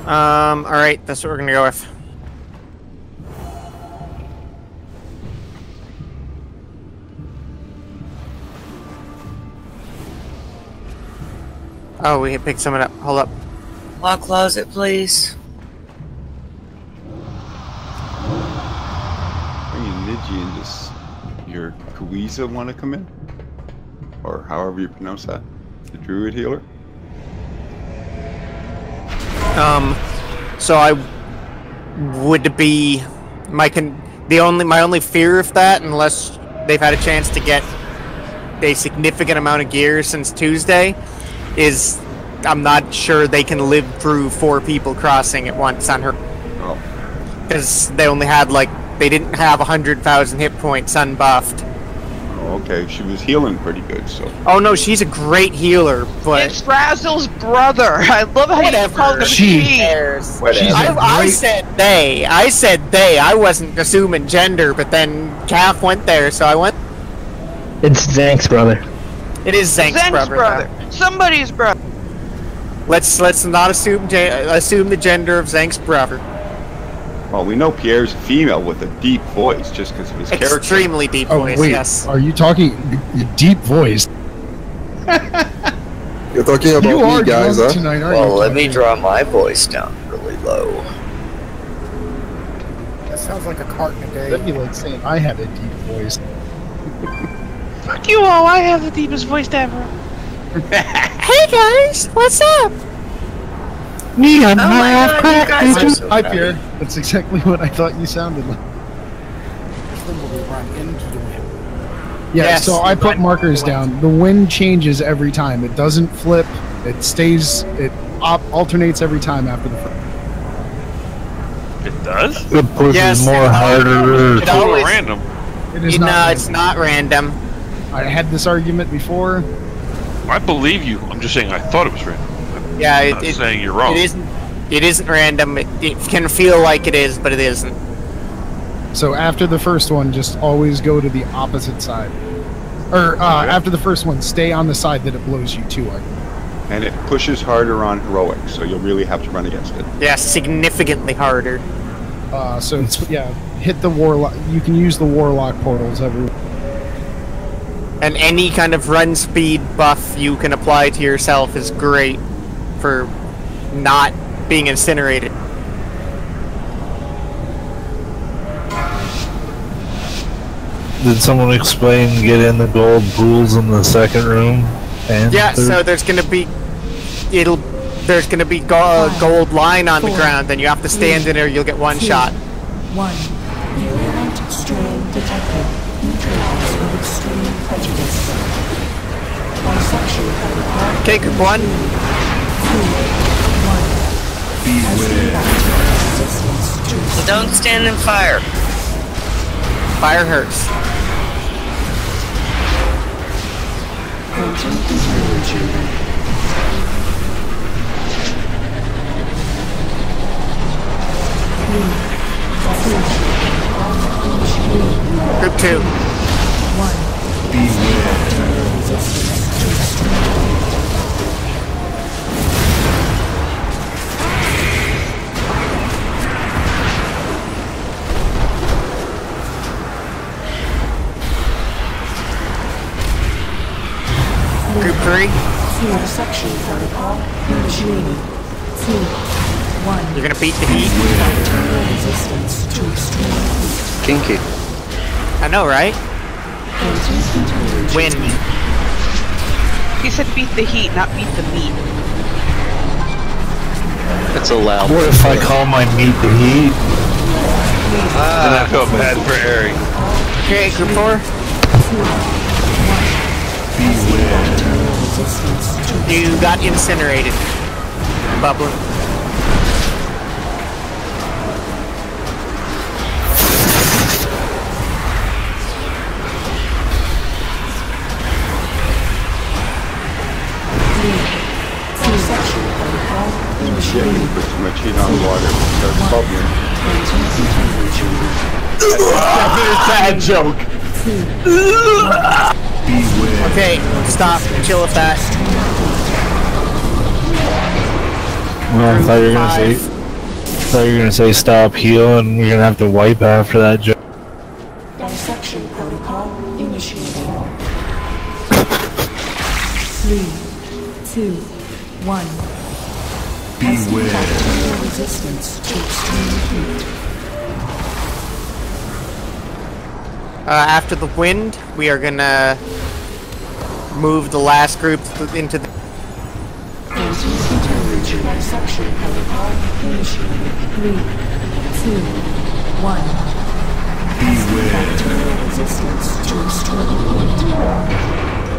Alright, that's what we're gonna go with. Oh, we picked someone up. Hold up. Lock closet, please. Niji and just your Kuiza want to come in? Or however you pronounce that. The druid healer? So I would be my only fear of that, unless they've had a chance to get a significant amount of gear since Tuesday, is I'm not sure they can live through 4 people crossing at once on her. Oh. Because they only had they didn't have 100,000 hit points unbuffed. Oh, okay. She was healing pretty good, so. Oh no, she's a great healer, but it's Razzle's brother. I love how you called him she. I said they. I wasn't assuming gender, but then Calf went there, so I went. It's Zank's brother. It is Zank's brother. Somebody's brother. Let's not assume the gender of Zank's brother. Well, we know Pierre's a female with a deep voice just because of his character. Extremely deep voice, wait, yes. Are you talking deep voice? You're talking about me, guys, huh? Tonight, well, let me draw my voice down really low. That sounds like a carton a day. That'd be like saying I had a deep voice. Fuck you all, I have the deepest voice ever. Hey guys, what's up? Me on Hi, Pierre. That's exactly what I thought you sounded like. Yeah, yes, so I put markers down. The wind changes every time. It doesn't flip. It stays. It alternates every time after the first. It does? It pushes more harder. It's always random. It is no, not. It's not random. I had this argument before. I believe you. I'm just saying I thought it was random. Yeah, I'm not saying you're wrong. It isn't random. It can feel like it is, but it isn't. So after the first one, just always go to the opposite side. Or after the first one, stay on the side that it blows you to. And it pushes harder on heroic, so you'll really have to run against it. Yeah, significantly harder. So it's, hit the warlock. You can use the warlock portals everywhere. And any kind of run speed buff you can apply to yourself is great for not being incinerated. Did someone explain get in the gold pools in the second room? And yeah, so there's gonna be gold line on the ground, and you have to stand in it or you'll get one shot. 1. Virulent strain detected. Neutralized with extreme prejudice. Dissection protocol. Okay, group 1. 2. 1. Don't stand in fire. Fire hurts. Quantum containment chamber. Group 2. 1. Resistance to extreme. Group 3. Dissection protocol initiated. 2. 1. You're gonna beat the heat. Bacterial resistance to extreme heat. Kinky. I know, right? Quantum containment Win. He said beat the heat, not beat the meat. It's allowed. what if I call my meat the heat? And I felt bad for Ari. Okay, group 4. You got incinerated. Bubbling. Yeah, you put too much heat on water, it starts bubbling. Bad joke. Okay, stop. Chill with that. No, I thought you were gonna say thought you were gonna say stop heal and you're gonna have to wipe after that joke. Dissection protocol initiated. 3, 2, 1. Beware. Bacterial resistance to extreme heat. After the wind, we are gonna move the last group into the... Dissection protocol initiated. 3, 2, 1. Beware. Bacterial resistance to extreme heat.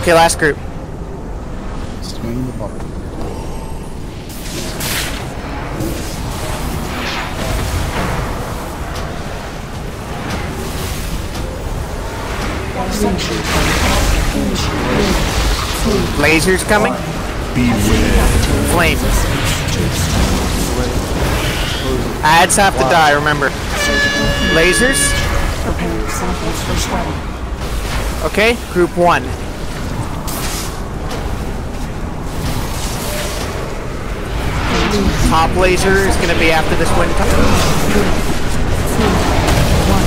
Okay, last group. Swing the bubble. Dissection protocol initiated. Lasers coming. Flame. Ads have to die, remember. Lasers. Preparing samples for study. Okay, group 1. Top laser is going to be after this wind comes. 3, 2, 1.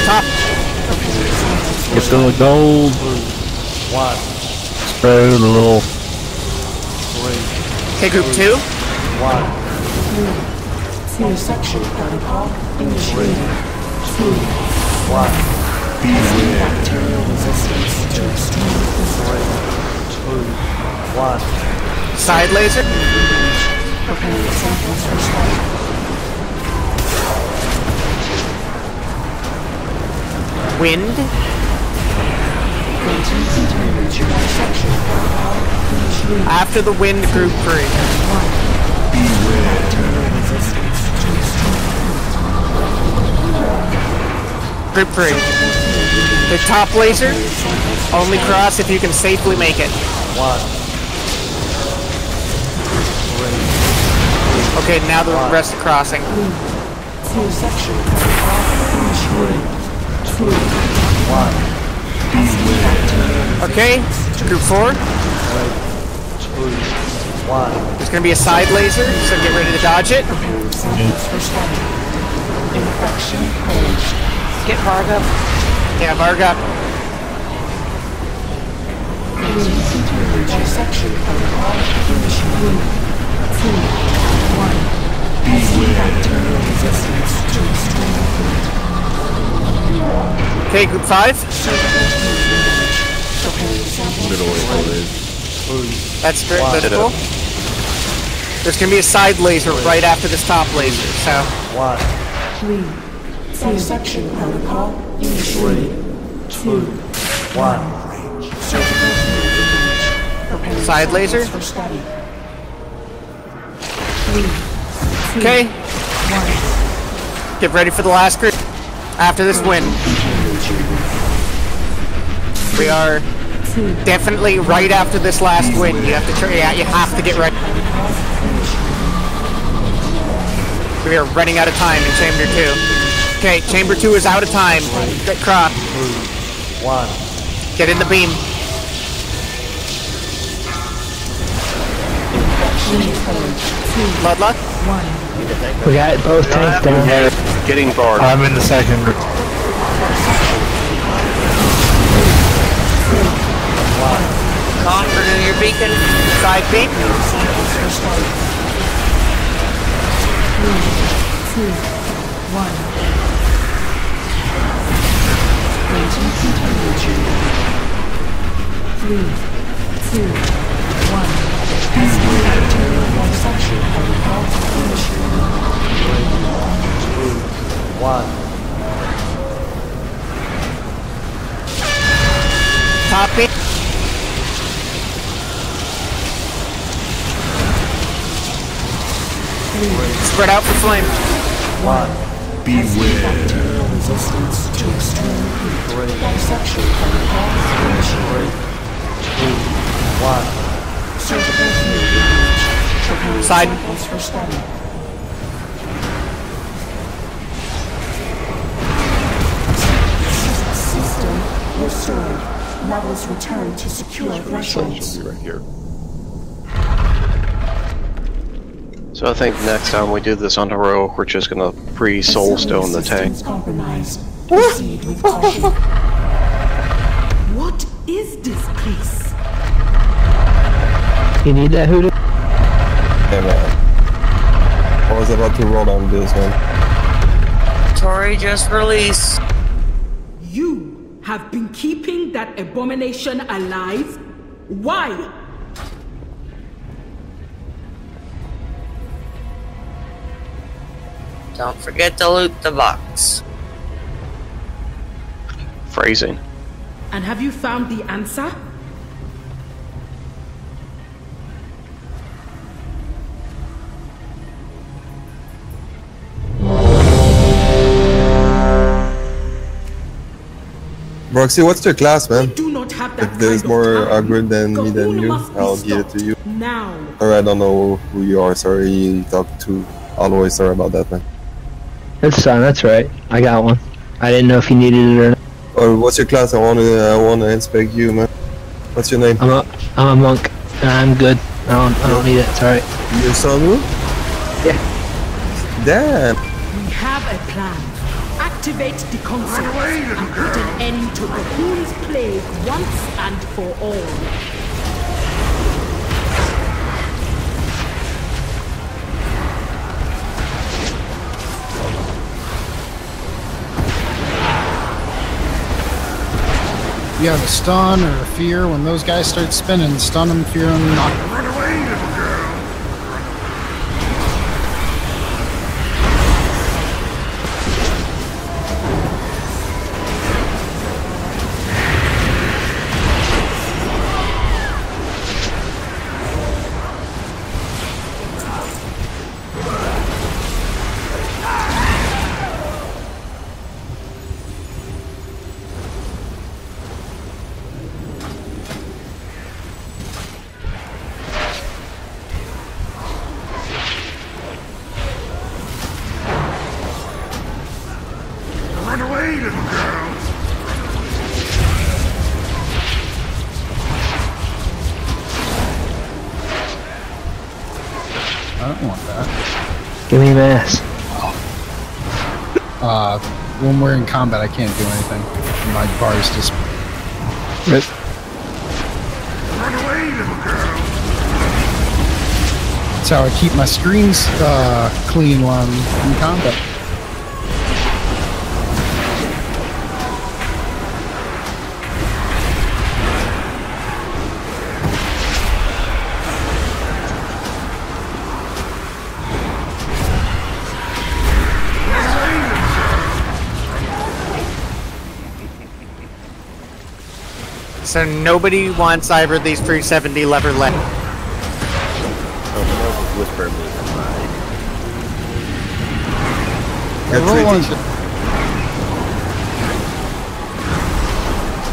Top. Get the gold. Spread it a little. Okay, group 2. 3, dissection protocol initiated. 2, 1. Bacterial resistance to extreme heat. 2, 1. Side laser. Preparing samples for study. Wind. Dissection protocol initiated. After the wind, group 3. 1. Bacterial resistance to extreme heat. Group 3. The top laser. Only cross if you can safely make it. 1. Okay, now the rest are crossing. 2 section protocol initiated. 2, 1. Okay, group 4. 2, 1. There's gonna be a side laser, so get ready to dodge it. Preparing samples for study. Infection purged. Get Varga. Yeah, Varga. Dissection protocol initiated. 2, 1. Bacterial resistance to extreme heat. Okay, group 5. Preparing samples for study. That's great. That's cool. There's gonna be a side laser right after this top laser. So 1. 3. Dissection protocol initiated. 2, 1. surgical field image. Preparing Side laser? samples for study. 3, 2, okay, 1. get ready for the last group. After this win, we are definitely right after this last win. You have to try. Yeah, you have to get ready. We are running out of time in Chamber 2. Okay, Chamber 2 is out of time. Get Croc. 1. Get in the beam. Bloodluck. 1. We got both tanks down there. Getting barred. I'm in the second group. Comfort in your beacon. Side beam. 3, 2, 1. Raging contamination. 3, 2, 1. Bacterial dissection protocol initiated. 2, 1. Top beam. Spread out for flame. 1. Bacterial resistance to extreme heat. Dissection protocol initiated. 2, 1. Surgical field image. Preparing Side. samples for study. System restored. Levels return to secure thresholds. Should be right here. So I think next time we do this on heroic, we're just gonna pre-soulstone the tank. Compromised. Proceed with caution. What is this place? You need that hoodoo? Hey man. I was about to roll on this one. Tori just released. You have been keeping that abomination alive? Why? Don't forget to loot the box. Phrasing. And have you found the answer? Roxy, what's your class, man? Do not have that If there's kind of more time. aggro than me than you, Kahuna must be I'll give it to you. Now. Sorry, I don't know who you are. Sorry, you talked to always. Sorry about that, man. That's fine, that's right. I got one. I didn't know if you needed it or not. Or what's your class? I wanna inspect you, man. What's your name? I'm a monk. I'm good. I don't need it. It's alright. Your son? Yeah. Damn. We have a plan. Activate the console and put an end to Cocoon's plague once and for all. You have a stun or a fear. When those guys start spinning, stun them, fear them, knock them. Run away, little girl. Run away, little girl. I don't want that. Give me mass. When we're in combat, I can't do anything. My bar is just... Rip. Run away, little girl. That's how I keep my screens clean while I'm in combat. So nobody wants either of these 370 lever left. Whisper me.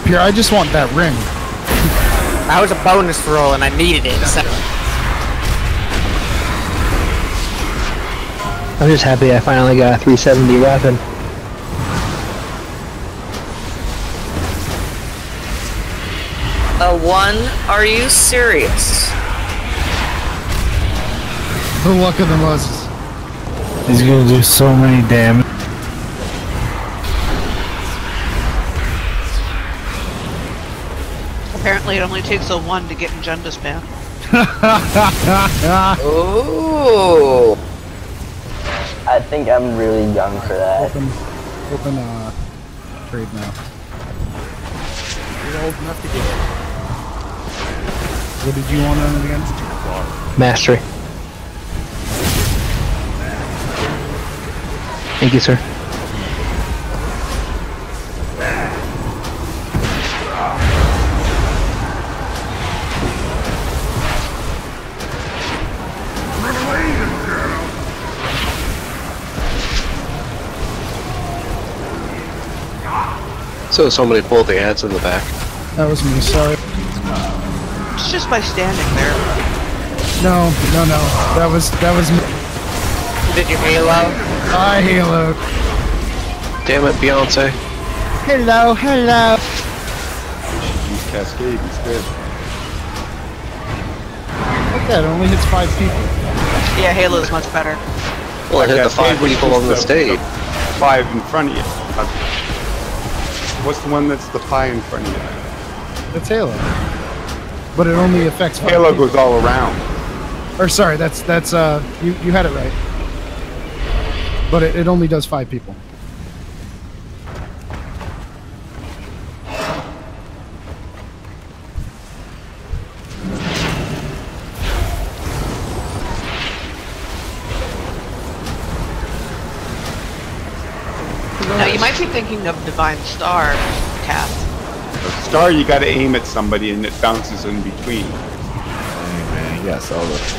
Pierre, I just want that ring. That was a bonus roll and I needed it. So. I'm just happy I finally got a 370 weapon. A 1? Are you serious? The luck of the Moses. He's gonna do so many damage. Apparently it only takes a 1 to get in Junda's ban. Oh. I think I'm really young for that. Open trade now. You're old enough to get it. What did you want on it again? Mastery. Thank you, sir. Run away, little girl. So somebody pulled the ads in the back. That was me, sorry. It's just by standing there. No. That was me. Did you halo? I halo. Damn it, Beyonce. Hello. Cascade instead. Okay, it only hits 5 people. Yeah, Halo's much better. Well, it hit the 5 was people on the just stage. 5 in front of you. What's the one that's the pie in front of you? That's Halo. But it only affects 5 Halo people. goes all around. Or sorry, that's you had it right. But it only does 5 people. Now you might be thinking of Divine Star, Cap. Star, you gotta aim at somebody and it bounces in between. Hey man, you gotta sell this.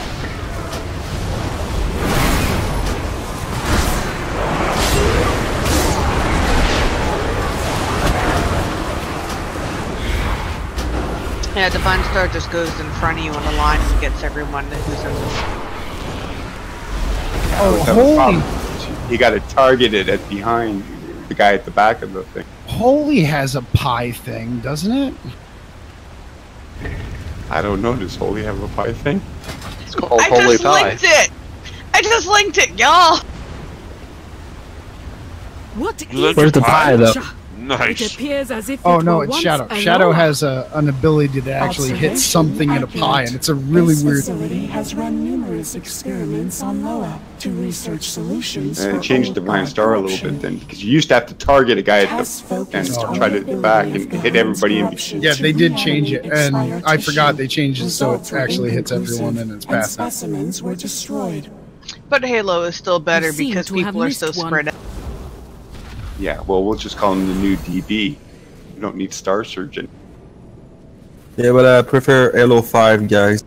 Yeah, Divine Star just goes in front of you on the line and gets everyone who's in. Oh, holy! You gotta target it at behind the guy at the back of the thing. Holy has a pie thing, doesn't it? I don't know. Does Holy have a pie thing? It's called I Holy just Pie. linked it! I just linked it, y'all! What Where's the pie, though? It appears as if Oh it no, were it's once Shadow. a Shadow Noah. has an ability to actually hit something in a pie, and it's a really this weird. facility has run numerous experiments on Loa to research solutions And for it changed Divine Star a little bit then, because you used to have to target a guy at the and try to hit back and hit everybody in between. Yeah, they did change it, and I forgot they changed it so it actually hits everyone and it's and past that. specimens were destroyed. But Halo is still better You seem because to have people are missed so one. spread out. Yeah, well, we'll just call him the new DB. You don't need Star Surgeon. Yeah, but I prefer Halo 5, guys.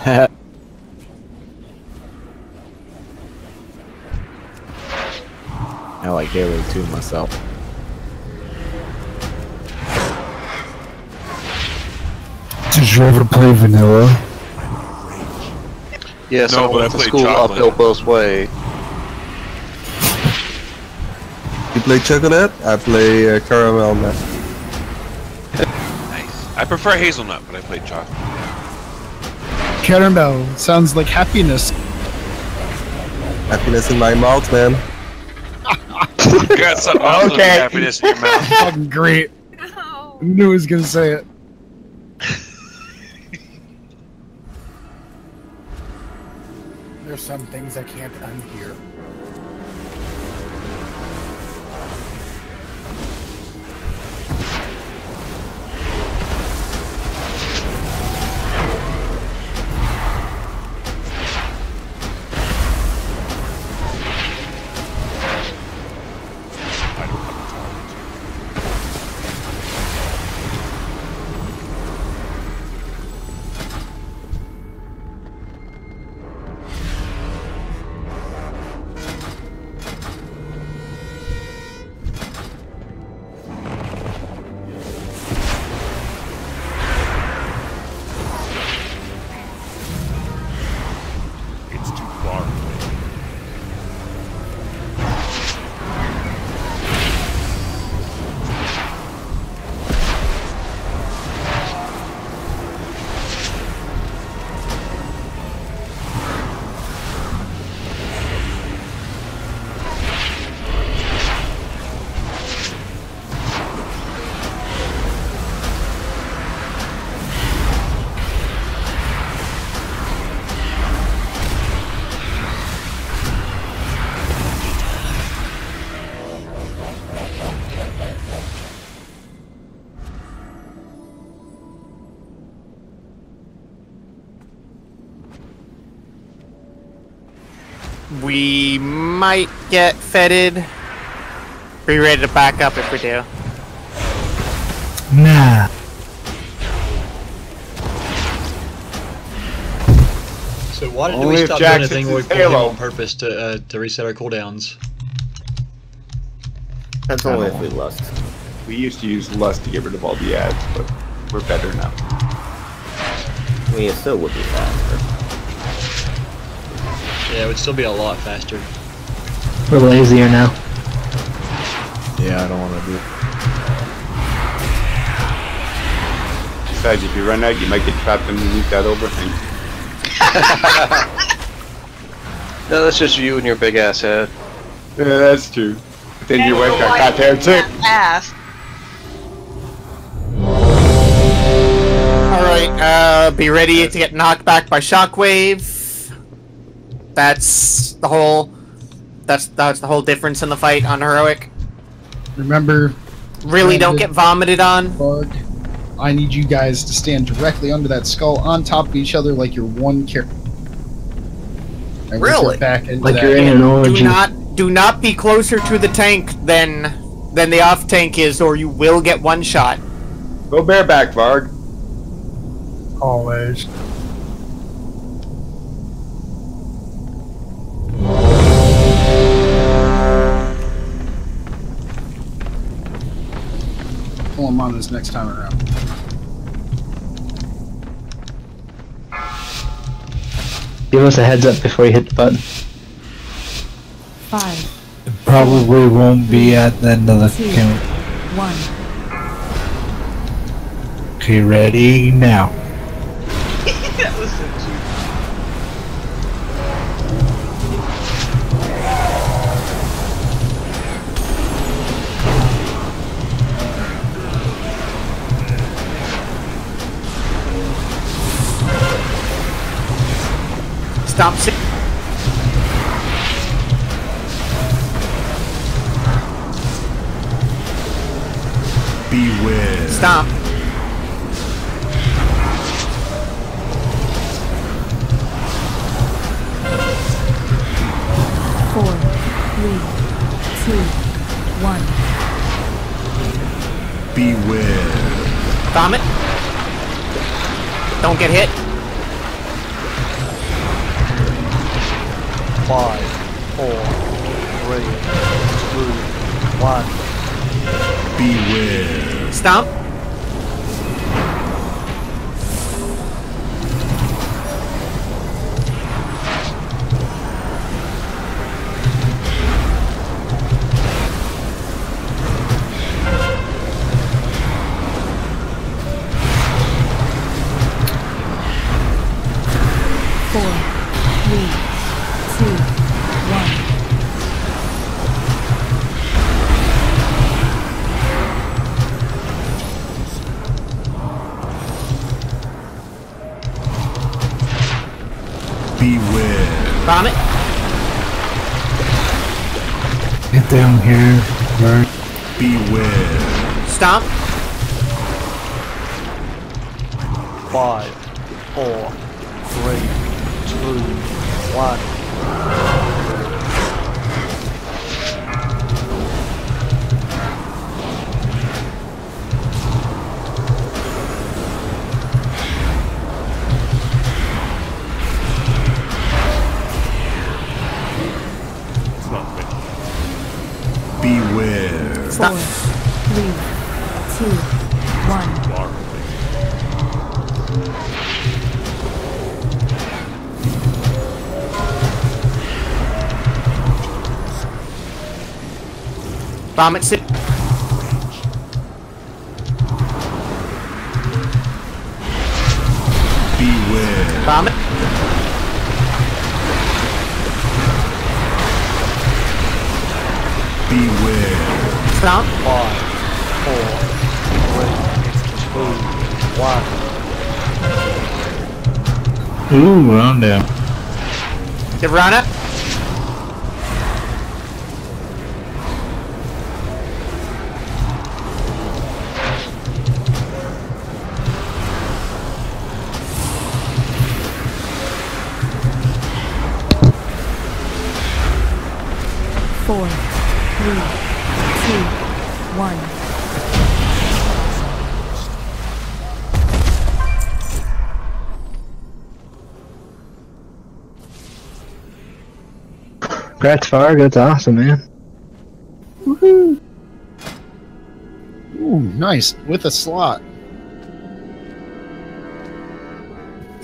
I like Halo 2 myself. Did you ever play Vanilla? Yes, No, I but I went to played school chocolate. uphill both way. You play chocolate? I play caramel now. Nice. I prefer hazelnut, but I played chocolate. Caramel sounds like happiness. Happiness in my mouth, man. You got something else with happiness in your mouth. Fucking great. I knew he was gonna say it. There's some things I can't unhear. It's too far away. We might get fetid. Be ready to back up if we do. Nah. So why did Only we if stop Jack doing a thing hits where we his pulled him Halo. on purpose to reset our cooldowns? That's only if we lust. We used to use Lust to get rid of all the ads, but we're better now. We still would be faster. Yeah, it would still be a lot faster. We're lazier now. Yeah, I don't want to do. Besides, if you run out, you might get trapped underneath that overhang. No, that's just you and your big ass head. Yeah, that's true. But then your wife got caught there too. Ass. Alright, be ready to get knocked back by shockwave. That's the whole difference in the fight on heroic. Remember, really don't get vomited on. Bug. I need you guys to stand directly under that skull on top of each other like you're one character. Really? Back into Like that. you're in an orgy. Do not be closer to the tank than the off tank is, or you will get one shot. Go bareback, Varg. Always. Pull him on this next time around. Give us a heads up before you hit the button. 5. It probably won't be at the end of the 2, count. 1. Okay, ready now. That was so cheap. Stop. Beware. Stop. Four, 3, 2, 1. Beware. Vomit. Don't get hit. 5, 4, 3, 2, 1. Beware. Stomp. Four, 3, 2, 1. Beware. Vomit. Get down here, Bert. Beware. Stomp. 5, 4, 3, 2, 1. Beware. Four, 3, 2, 1. Vomit. Sit. Beware. Vomit. Beware. Stomp. 5, 4, 3, 2, 1. Ooh, round down. Devrana. Four, 3, 2, 1. Congrats, Varg. That's awesome, man. Woohoo! Ooh, nice. With a slot.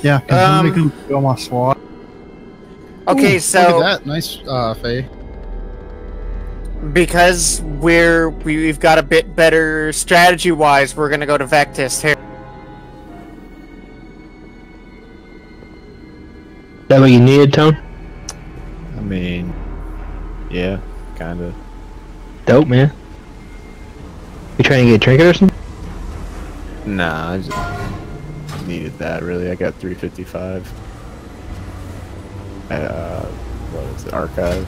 Yeah, can somebody come fill my slot? Okay, Ooh, so look at that. Nice, Faye. because we've got a bit better strategy-wise, we're gonna go to Vectis here. That what you needed, Tone? I mean, yeah, kinda. Dope, man. You trying to get a trinket or something? Nah, I just needed that really. I got 355 at what is it, archive.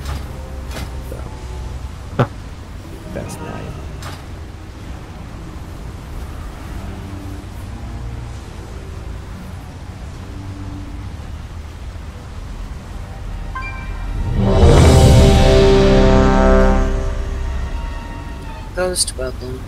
So that's nice. Ghost bubble.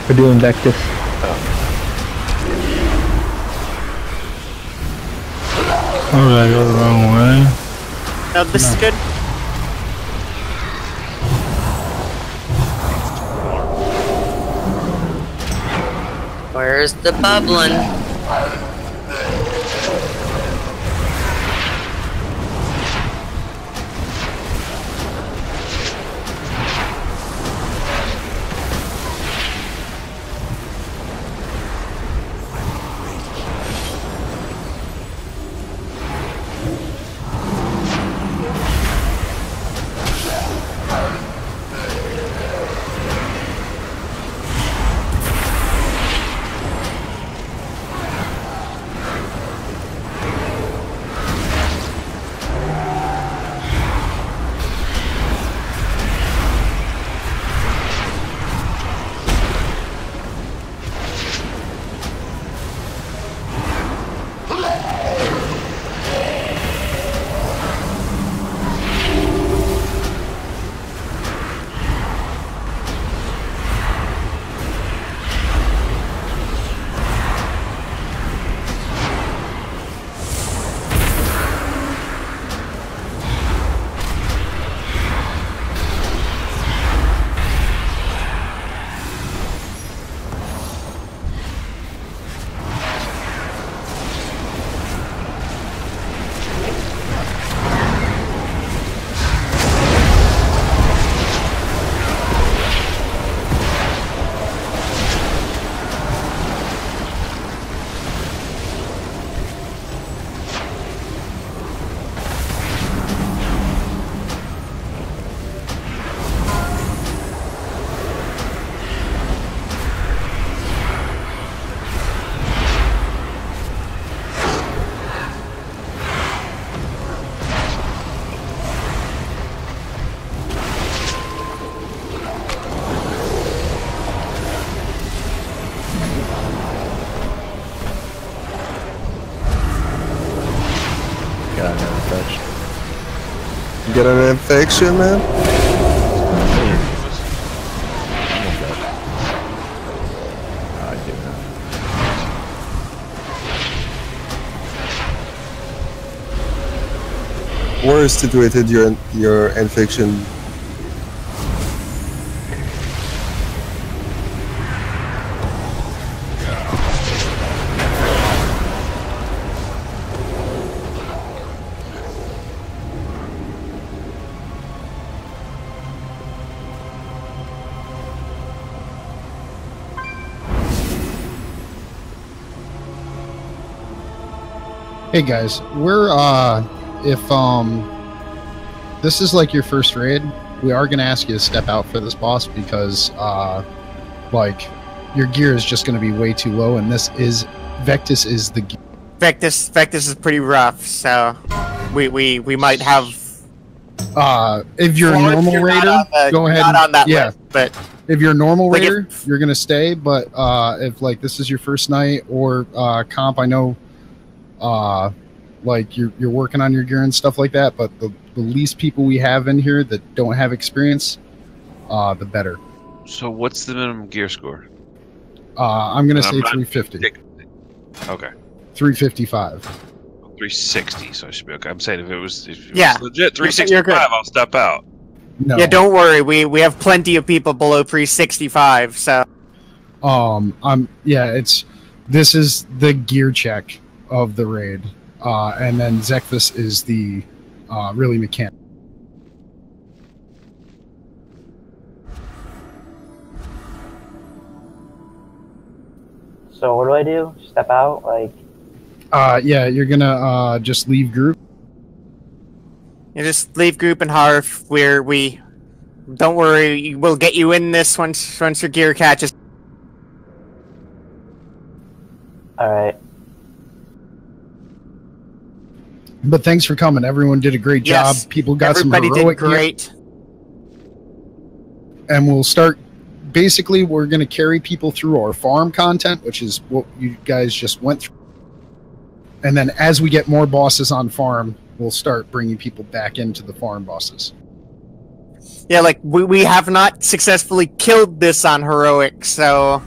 We're doing Vectus. Oh, did I go the wrong way? No, this is good. Where's the bubbling? Got an infection. You got an infection, man? I did not. Where is situated your infection? Hey guys, we're if this is like your first raid, we are gonna ask you to step out for this boss because like your gear is just gonna be way too low, and Vectus is the Vectus is pretty rough, so we might have. If you're a normal raider, go ahead. Not on that list, but if you're a normal like raider, you're gonna stay. But if like this is your first night or comp, I know like you're working on your gear and stuff like that. But the least people we have in here that don't have experience, the better. So what's the minimum gear score? I'm gonna say 350. Okay. 355. 360, so I should be okay. I'm saying if it was Yeah. legit You're 365, good. I'll step out. No. Yeah, don't worry. We have plenty of people below 365, so This is the gear check of the raid. And then Zekthus is the really mechanic. So what do I do? Step out? Like... Yeah, you're gonna just leave group. you just leave group and Harf where we don't worry, we'll get you in this once your gear catches. Alright. But thanks for coming. Everyone did a great job. Yes, People got everybody some heroic did great. gear. And we'll start. Basically, we're going to carry people through our farm content, which is what you guys just went through. And then as we get more bosses on farm, we'll start bringing people back into the farm bosses. Yeah, like we have not successfully killed this on heroic, so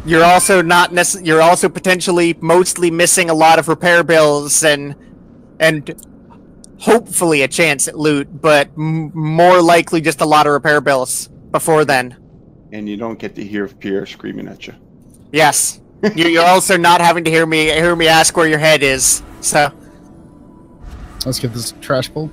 you're also you're also potentially mostly missing a lot of repair bills and hopefully a chance at loot, but more likely just a lot of repair bills before then. And you don't get to hear Pierre screaming at you. Yes. You're also not having to hear me ask where your head is. So let's get this trash pulled.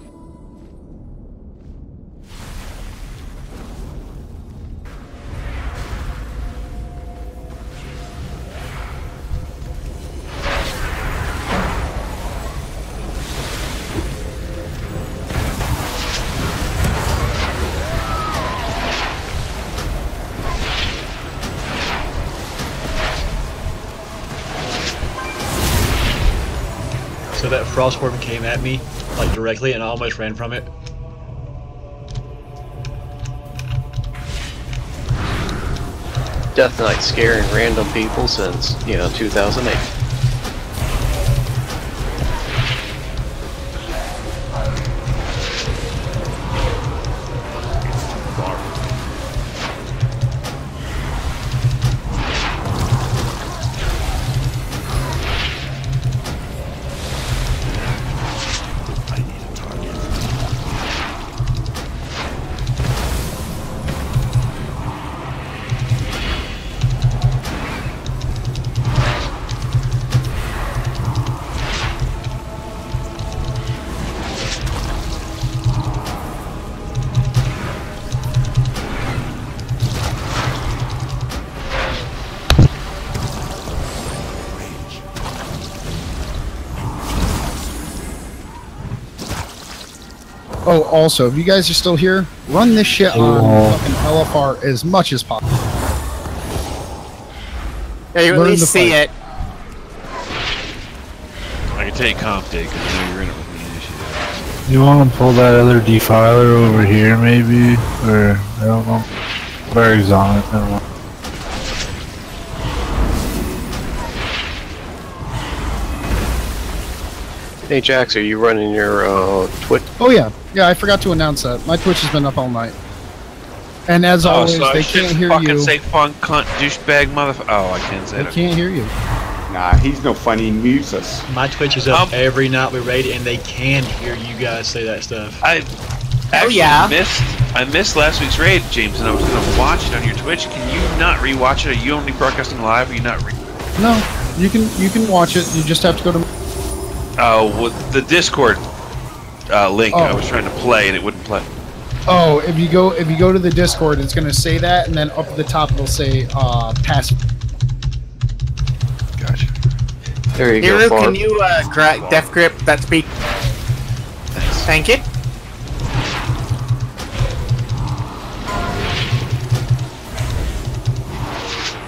So that frostworm came at me, like directly, and I almost ran from it. Death Knight scaring random people since, 2008. Oh, also, if you guys are still here, run this shit on fucking LFR as much as possible. Yeah, you at Learn least the see fight. it. I can take comp day because I know you're in it with me initiative. You want to pull that other defiler over here, maybe? Or, I don't know. Berg's on it, never mind. Hey Jax, are you running your Twitch? Oh yeah, I forgot to announce that. My Twitch has been up all night. And as always, so I they shouldn't can't hear fucking you. say fun, cunt, douchebag, motherfucker. Oh, I can't say They that. can't hear you. Nah, he's no funny. He mutes us. My Twitch is up every night we raid, and they can hear you guys say that stuff. I missed last week's raid, James, and I was gonna watch it on your Twitch. Can you not rewatch it? Are you only broadcasting live? Or are you not? No, you can watch it. You just have to go to. Oh, well, the Discord link I was trying to play and it wouldn't play. Oh, if you go to the Discord, it's gonna say that, and then up at the top it'll say pass. Gotcha. There you Hero, go. can you def grip that speak? Thank you.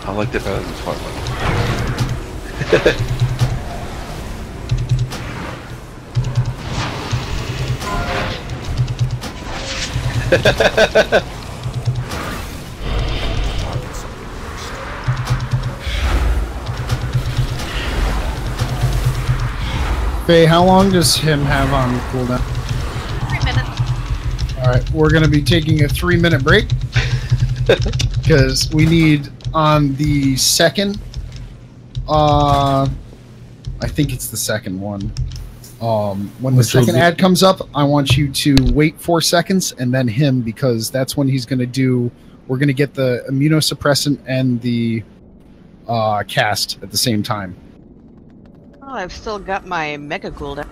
I like that better than the smart one. Faye, how long does him have on cooldown? 3 minutes. Alright, we're going to be taking a 3-minute break. Because we need on the second, I think it's the second one. When the second ad comes up, I want you to wait 4 seconds and then him, because that's when he's going to do. We're going to get the immunosuppressant and the cast at the same time. Oh, I've still got my mega cooldown.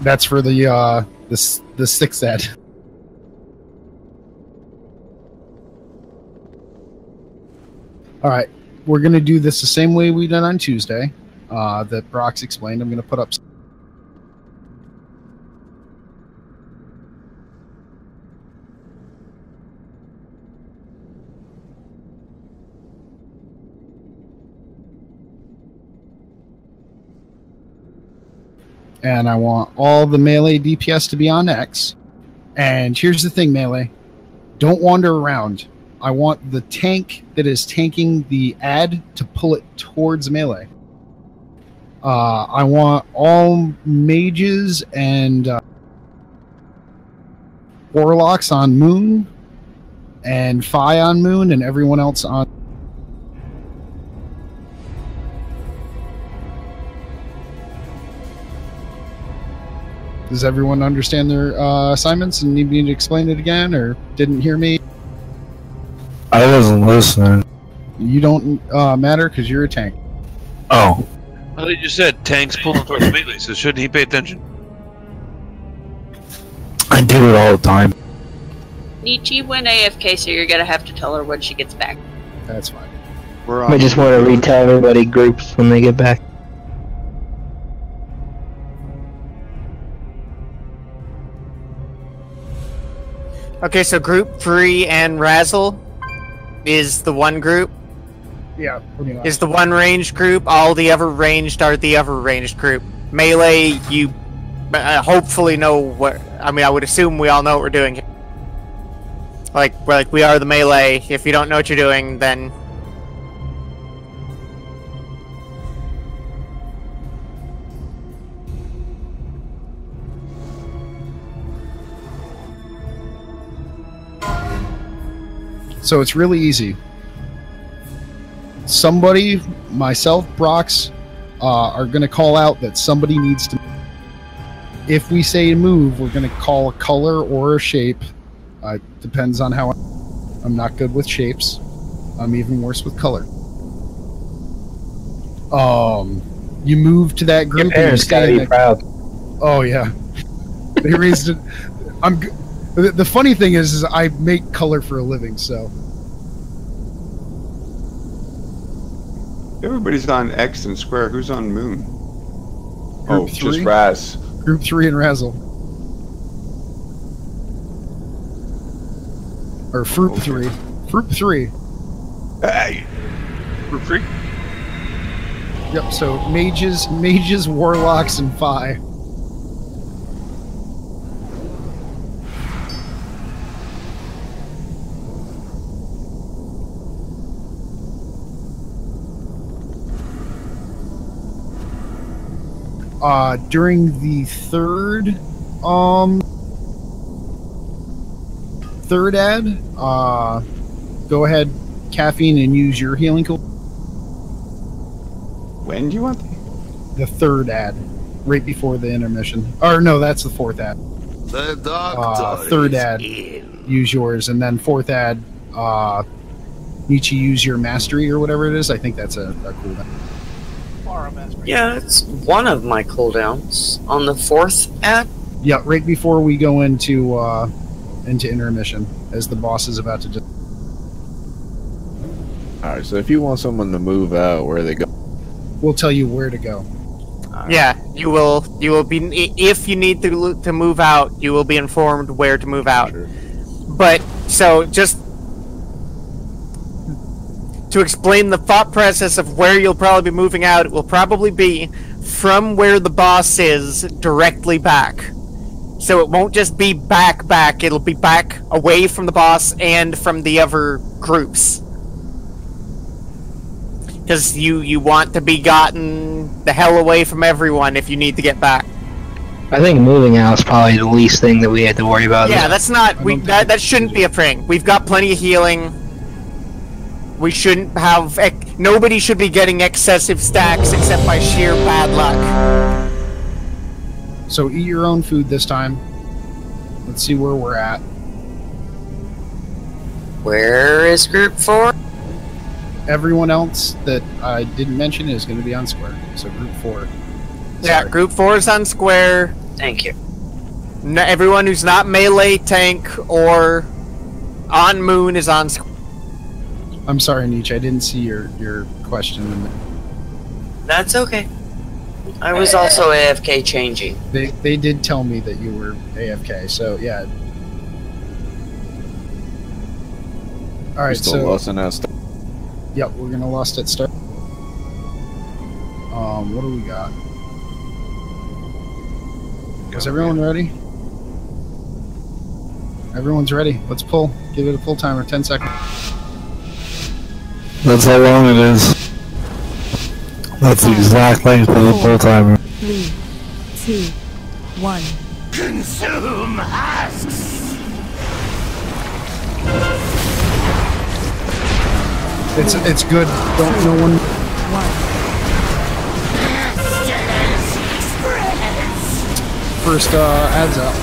That's for the 6th ad. All right, we're going to do this the same way we did on Tuesday. That Brock's explained. I'm going to put up. And I want all the melee DPS to be on X. And here's the thing, melee. Don't wander around. I want the tank that is tanking the ad to pull it towards melee. I want all mages and warlocks on Moon, and Fi on Moon, and everyone else on. Does everyone understand their assignments and need me to explain it again, or didn't hear me? I wasn't listening. You don't matter because you're a tank. Oh. Well, they just said tanks pulling towards melee, so shouldn't he pay attention? I do it all the time. Nietzsche went AFK, so you're gonna have to tell her when she gets back. That's fine. I just want to retell everybody groups when they get back. Okay, so group 3 and Razzle is the one group. Yeah, pretty much. Is the one ranged group. All the other ranged are the other ranged group. Melee, you hopefully know what. I mean, I would assume we all know what we're doing here. Like we are the melee. If you don't know what you're doing, then. So it's really easy. Somebody, myself, Brox, are going to call out that somebody needs to. If we say move, we're going to call a color or a shape. Depends on how. I'm not good with shapes. I'm even worse with color. You move to that group. Your parents gotta be proud. Oh yeah, they raised it. The funny thing is I make color for a living, so. Everybody's on X and Square. Who's on Moon? Group 3? Just Raz. Group 3 and Razzle. Or Fruit 3. Fruit 3. Hey! Group 3? Yep, so mages, warlocks, and Fi. During the third ad, go ahead, Caffeine, and use your healing cool. When do you want the third ad? Right before the intermission. Or no, that's the fourth ad. The doctor third is ad, in. use yours, and then fourth ad, Nietzsche, use your mastery or whatever it is. I think that's a cooldown. Yeah, it's one of my cooldowns on the 4th ad. Yeah, right before we go into intermission, as the boss is about to just. Alright, so if you want someone to move out, where they go? We'll tell you where to go. Yeah, you will be, if you need to move out, you will be informed where to move out. Sure. But, so, just to explain the thought process of where you'll probably be moving out, it will probably be from where the boss is directly back. So it won't just be back, it'll be back away from the boss and from the other groups. Because you want to be gotten the hell away from everyone if you need to get back. I think moving out is probably the least thing that we had to worry about. Yeah, that's not. That shouldn't be a thing. We've got plenty of healing. We shouldn't have. Nobody should be getting excessive stacks except by sheer bad luck. So eat your own food this time. Let's see where we're at. Where is Group 4? Everyone else that I didn't mention is going to be on square. So Group 4. Yeah, Group 4 is on square. Thank you. No, everyone who's not melee, tank, or on moon is on square. I'm sorry, Nietzsche. I didn't see your question. That's okay. I was also AFK changing. They did tell me that you were AFK, so yeah. Alright, still so... lost in that start. Yep, we're gonna lost at start. What do we got? Is everyone ready? Everyone's ready. Let's pull. Give it a full timer. 10 seconds. That's how long it is. That's the exact length of the pull timer. 3, 2, 1. Consume husks! It's good. Don't no one. First adds up.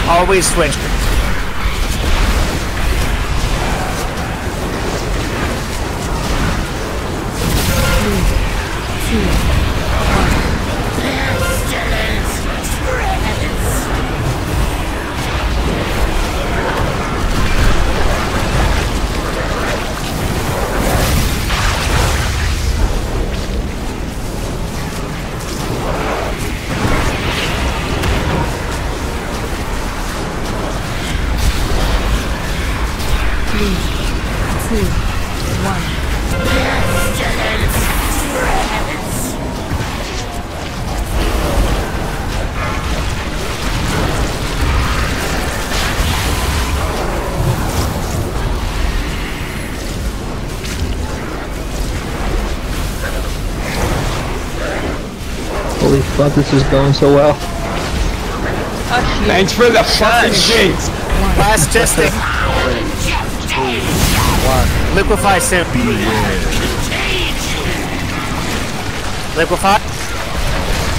Always switch. 3, 2, 1. Holy fuck, this is going so well. Thanks for the fucking jinx. Last testing. Liquefy soon. Liquefy.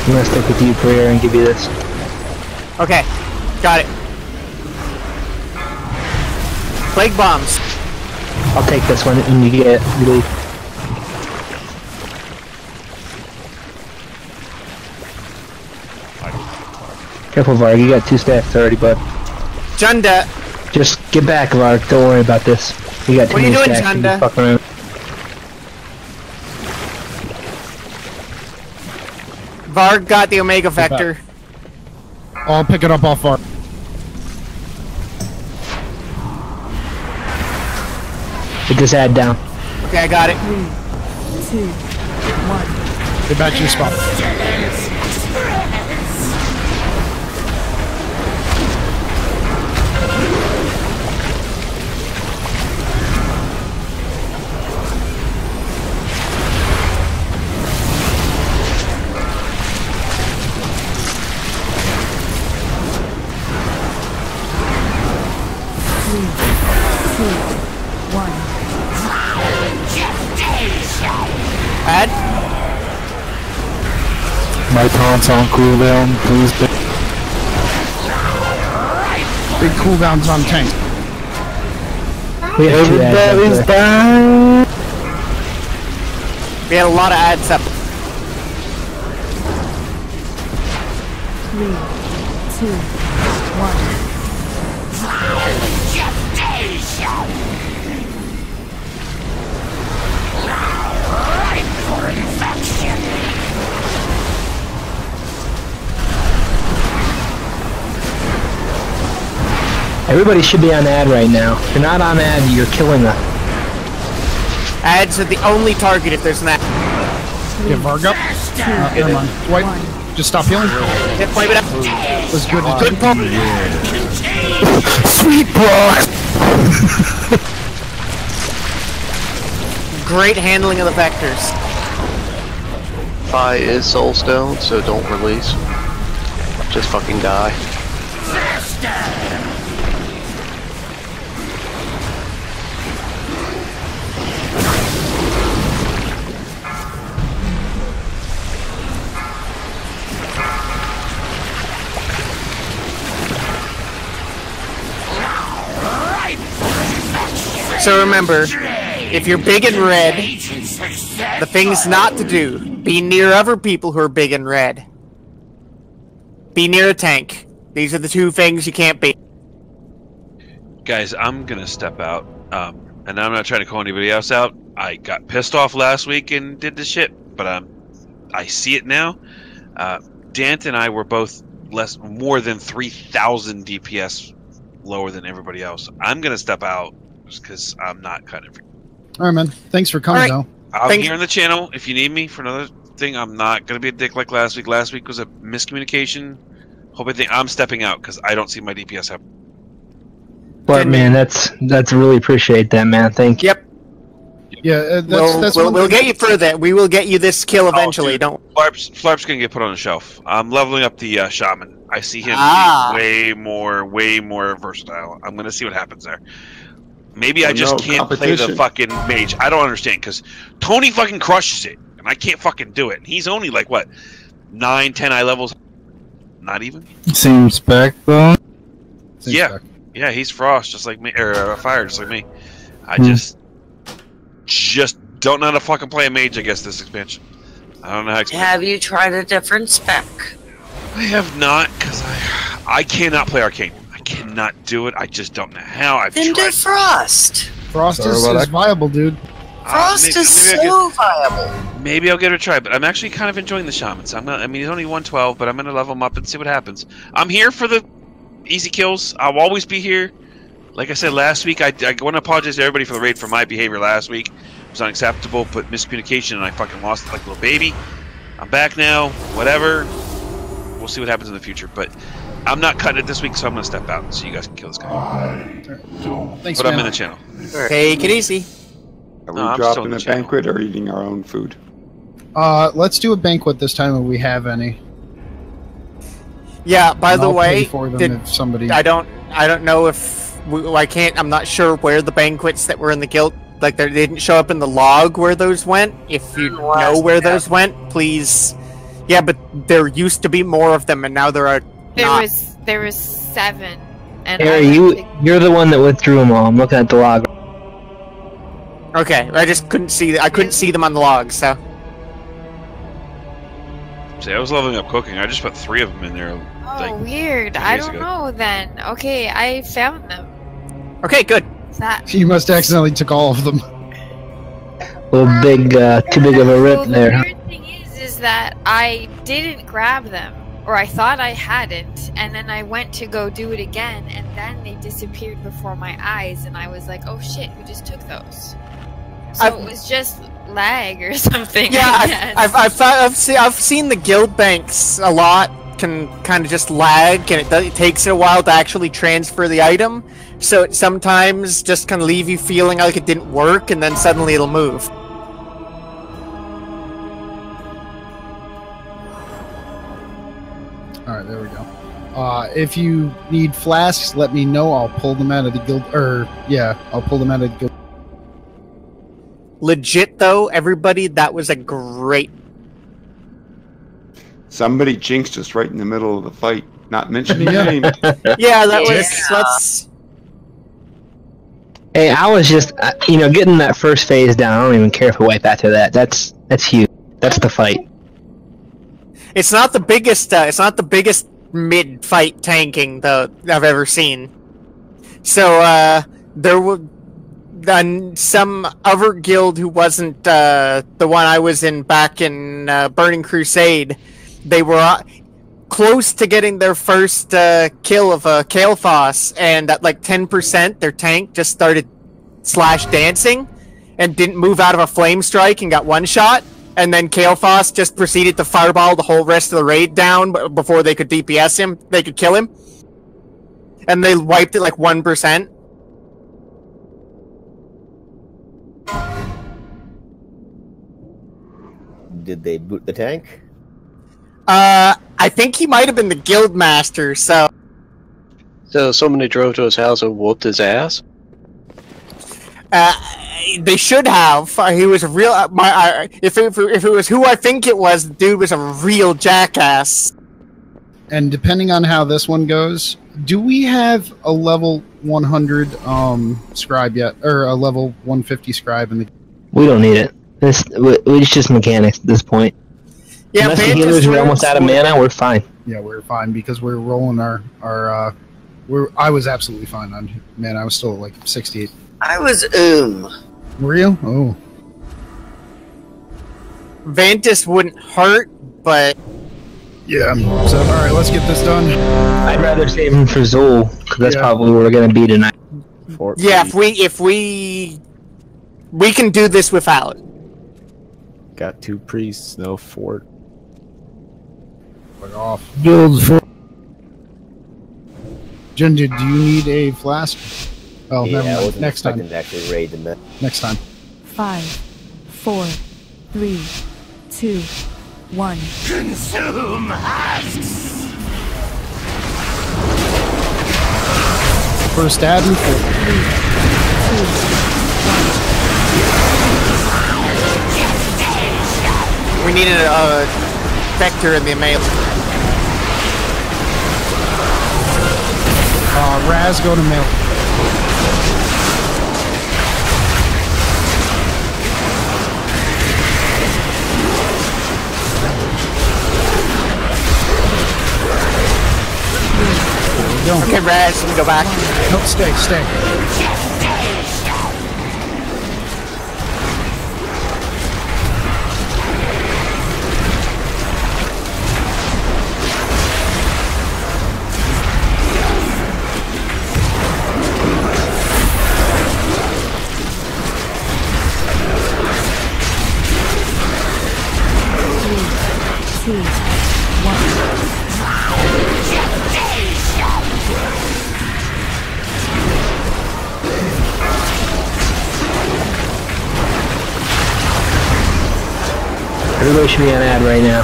I'm gonna stick with you, Prayer, and give you this. Okay, got it. Plague bombs. I'll take this one and you get it. You leave. Careful, Varg, you got 2 stacks already, bud. Junda. Just get back, Varg. Don't worry about this. You got 2 What are you doing, stacks to be Junda? fucking around. Varg got the Omega Vector. I'll pick it up off Varg. Get this ad down. Okay, I got it. 3, 2, 1. Get back to your spot. Add. My taunt's on cooldown, please. Big cooldowns on tank. We have 2 ads up there. We had a lot of ads up. 3, 2, 1. Everybody should be on ad right now. If you're not on ad, you're killing them. Ads are the only target if there's an ad. Get Varg up. Never mind. White. Just stop healing. Hit play it up. Was good. Good pull. Sweet Brock! Great handling of the vectors. Phi is soulstone, so don't release. Just fucking die. So remember, if you're big and red, the things not to do, be near other people who are big and red. Be near a tank. These are the two things you can't be. Guys, I'm gonna step out, and I'm not trying to call anybody else out. I got pissed off last week and did this shit, but I see it now. Dant and I were both more than 3,000 DPS lower than everybody else. I'm gonna step out because I'm not cutting it. All right, man. Thanks for coming, though. I'm here on the channel if you need me for another thing. I'm not gonna be a dick like last week. Last week was a miscommunication. I'm stepping out because I don't see my DPS happen. But man, that's really appreciate that, man. Thank you. Yep. Yeah, we'll get you through that. We will get you this kill eventually. Don't. Flarp's gonna get put on the shelf. I'm leveling up the shaman. I see him being way more versatile. I'm gonna see what happens there. Maybe I just can't play the fucking mage. I don't understand because Tony fucking crushes it, and I can't fucking do it. And he's only like what, 9, 10 eye levels. Not even. Same spec though. Yeah, he's frost just like me, or fire just like me. I just don't know how to fucking play a mage. I guess this expansion. I don't know how to. Have you tried a different spec? I have not, because I cannot play arcane. I cannot do it. I just don't know how. Then do frost. Frost is viable, dude. Frost is so viable. Maybe I'll give it a try, but I'm actually kind of enjoying the shamans. I'm not. I mean, he's only 112, but I'm gonna level him up and see what happens. I'm here for the easy kills. I'll always be here. Like I said last week, I want to apologize to everybody for the raid for my behavior last week. It was unacceptable, but miscommunication, and I fucking lost it like a little baby. I'm back now. Whatever. We'll see what happens in the future, but I'm not cutting it this week, so I'm gonna step out so you guys can kill this guy. Thanks, but man. I'm in the channel. Take it easy. Are we dropping a banquet or eating our own food? Let's do a banquet this time if we have any. Yeah. By the way, if somebody. I don't know if I'm not sure where the banquets that were in the guild. Like they didn't show up in the log where those went. If you know where those went, please. Yeah, but there used to be more of them, and now there are. There was 7. And Harry, you're the one that went through them all. I'm looking at the log. Okay, I just couldn't see. I couldn't see them on the log, so. See, I was leveling up cooking. I just put 3 of them in there. Oh, weird. I don't know then. Okay, I found them. Okay, good. You must accidentally took all of them. Too big of a rip there. The weird thing is that I didn't grab them, or I thought I hadn't, and then I went to go do it again, and then they disappeared before my eyes, and I was like, "Oh shit, who just took those?" So it was just lag or something. Yeah, I've seen the guild banks a lot. Can kind of just lag, and it takes it a while to actually transfer the item. So it sometimes just kind of leave you feeling like it didn't work, and then suddenly it'll move. Alright, there we go. If you need flasks, let me know. I'll pull them out of the guild. I'll pull them out of the guild. Legit, though, everybody, that was a great... Somebody jinxed us right in the middle of the fight, not mentioning names. Yeah, that was... Let's... Hey, I was just, getting that first phase down. I don't even care if we wipe after that. That's huge. That's the fight. It's not the biggest mid-fight tanking though I've ever seen. So there were some other guild who wasn't the one I was in back in Burning Crusade. They were close to getting their first kill of a Kael'thas, and at like 10%, their tank just started dancing and didn't move out of a flame strike and got one shot. And then Kael'thas just proceeded to fireball the whole rest of the raid down before they could DPS him. They could kill him. and they wiped it like 1%. Did they boot the tank? I think he might have been the guild master. So somebody drove to his house and whooped his ass. They should have. He was a real. If it was who I think it was, the dude was a real jackass. And depending on how this one goes, do we have a level 100 scribe yet, or a level 150 scribe in the? We don't need it. It's just mechanics at this point. Yeah, unless the healers are almost out of mana, we're fine. Yeah, we're fine because we're rolling our. I was absolutely fine on mana. I was still at like 68. I was Were you? Oh. Vantis wouldn't hurt, but yeah. So all right, let's get this done. I'd rather save him for Zol because that's probably where we're gonna be tonight. Yeah, if we can do this without. Got 2 priests, no fort. Fuck off. Builds for. Ginger, do you need a flask? Oh, yeah, never mind. Next time. To actually raid the Next time. 5, 4, 3, 2, 1. Consume husks! First add and 4. 3, 2, 1. We needed a vector in the melee. Raz, go to melee. Okay, Raz, we go back. Nope, stay. Everybody should be on ad right now.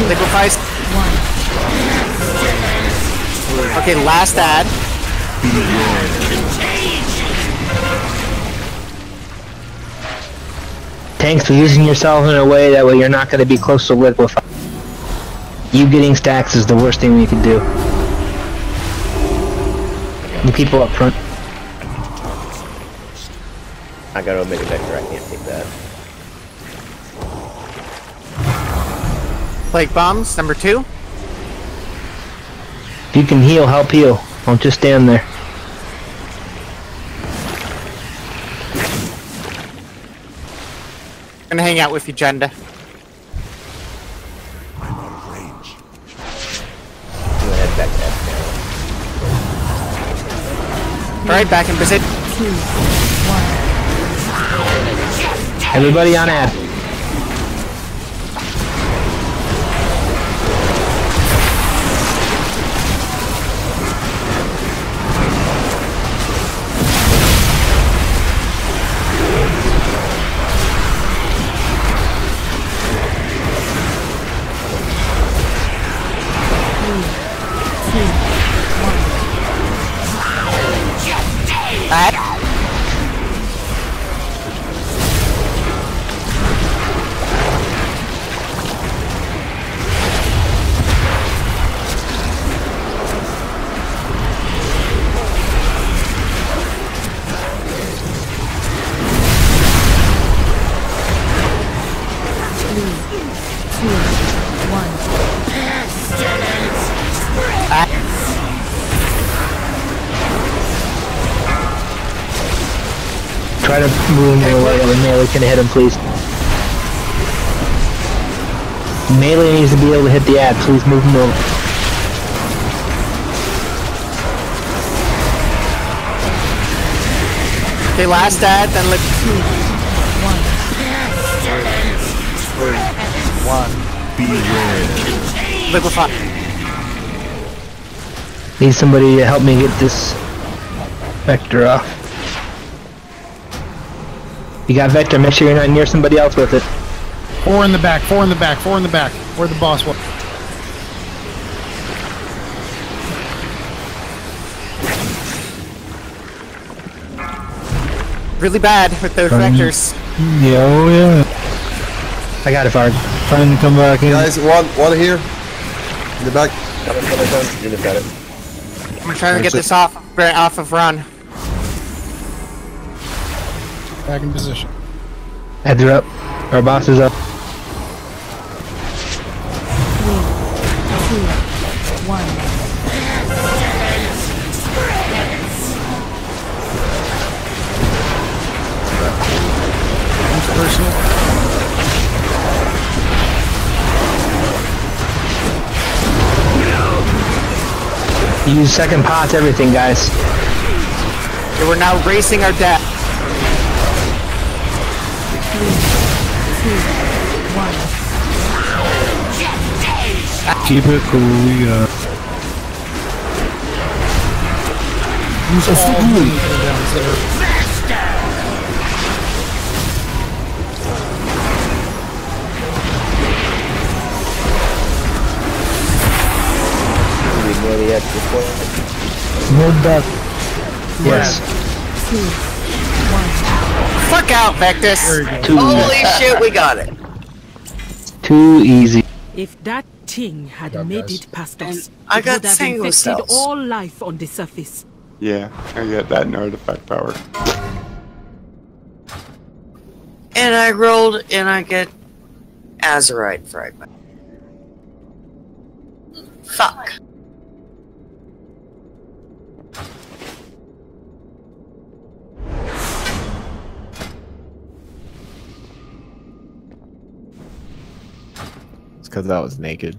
Liquefies. Okay, last ad. Thanks for using yourself in a way that way you're not going to be close to liquefy. You getting stacks is the worst thing we can do. The people up front. I gotta omega vector, I can't take that. Plague bombs, number 2. If you can heal, help heal. Don't just stand there. I'm gonna hang out with you, Jenda. Alright, back in position. 2, 1. Everybody on ad. Try to move him away that melee can hit him, please. Melee needs to be able to hit the ad. Please move him over. Okay, last ad, then lick. 1. Beware. Liquefy. Need somebody to help me get this vector off. You got vector, make sure you're not near somebody else with it. 4 in the back, 4 in the back, 4 in the back. Where the boss was. Really bad with those vectors. Yeah, oh yeah. I got it, Varg. Trying to come back in. Guys, one here. In the back. You just got it. I'm trying to get this off of run. Back in position. Heads are up. Our boss is up. 3, 2, 1. Personal. Use second pots, everything, guys. Okay, we're now racing our death. 3, 2, 1. Keep it cool, we got. Use all the cooldowns that are. Near the extra point. Move back. Yes. 2, 1. Fuck out, Vectus. Holy shit, we got it. Too easy. If that thing had made it past us, I it got would have single infected cells. all life on the surface. Yeah, I get that and artifact power. And I rolled, and I get Azerite fragment. Fuck. It's because I was naked.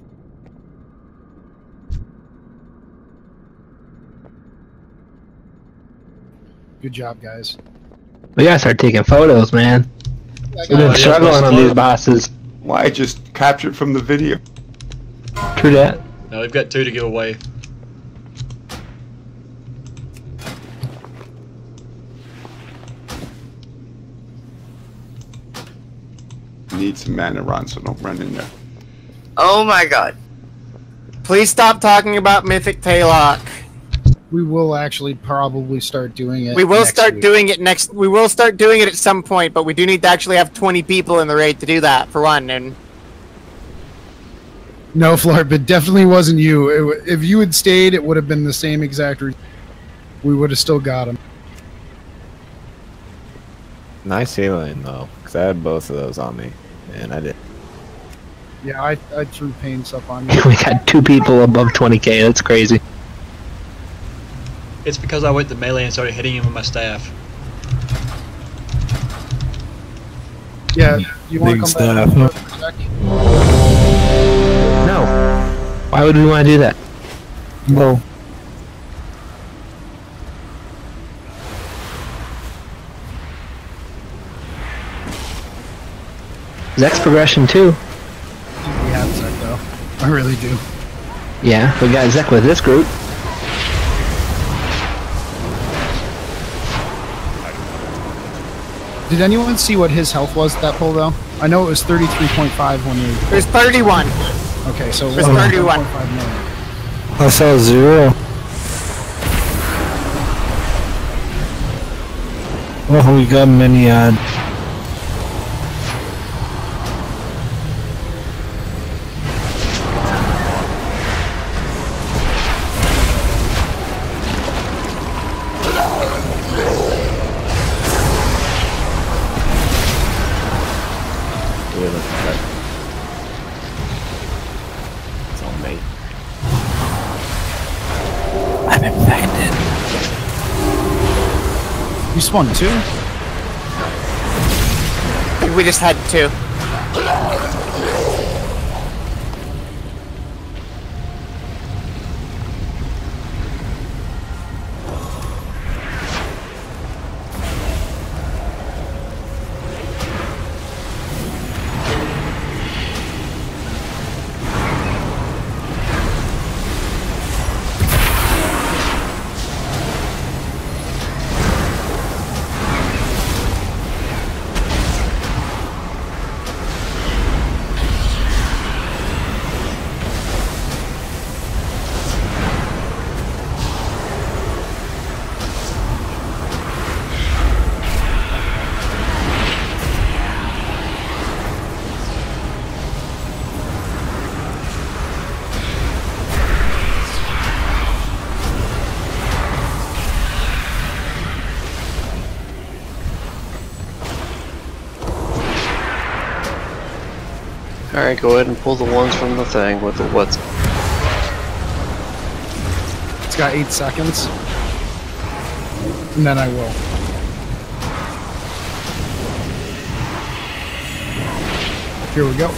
Good job, guys. We gotta start taking photos, man. We've been struggling on these bosses. Why just capture it from the video? True that. No, we've got 2 to give away. Need some mana, Ron, so don't run in there. Oh my god. Please stop talking about Mythic Taylock. We will actually probably start doing it. We will next start week. doing it next. We will start doing it at some point, but we do need to actually have 20 people in the raid to do that for one. And No, Florp, it definitely wasn't you. If you had stayed, it would have been the same exact. We would have still got him. Nice healing though, because I had both of those on me, and I did. Yeah, I threw paints up on you. We got 2 people above 20k. That's crazy. It's because I went to melee and started hitting him with my staff. Yeah, you want Big to come back? staff, For a sec? No. Why would we want to do that? No. Zex progression too. We have Zek though. I really do. Yeah, we got Zek with this group. Did anyone see what his health was at that pull though? I know it was 33.5 when we. it was 31. Okay, so It was 31. 1.5 million. I saw 0. Oh, we got many ad. It's on me. I'm infected. You spawned 2? We just had 2. Alright, go ahead and pull the ones from the thing with the what's. It's got 8 seconds. And then I will. Here we go.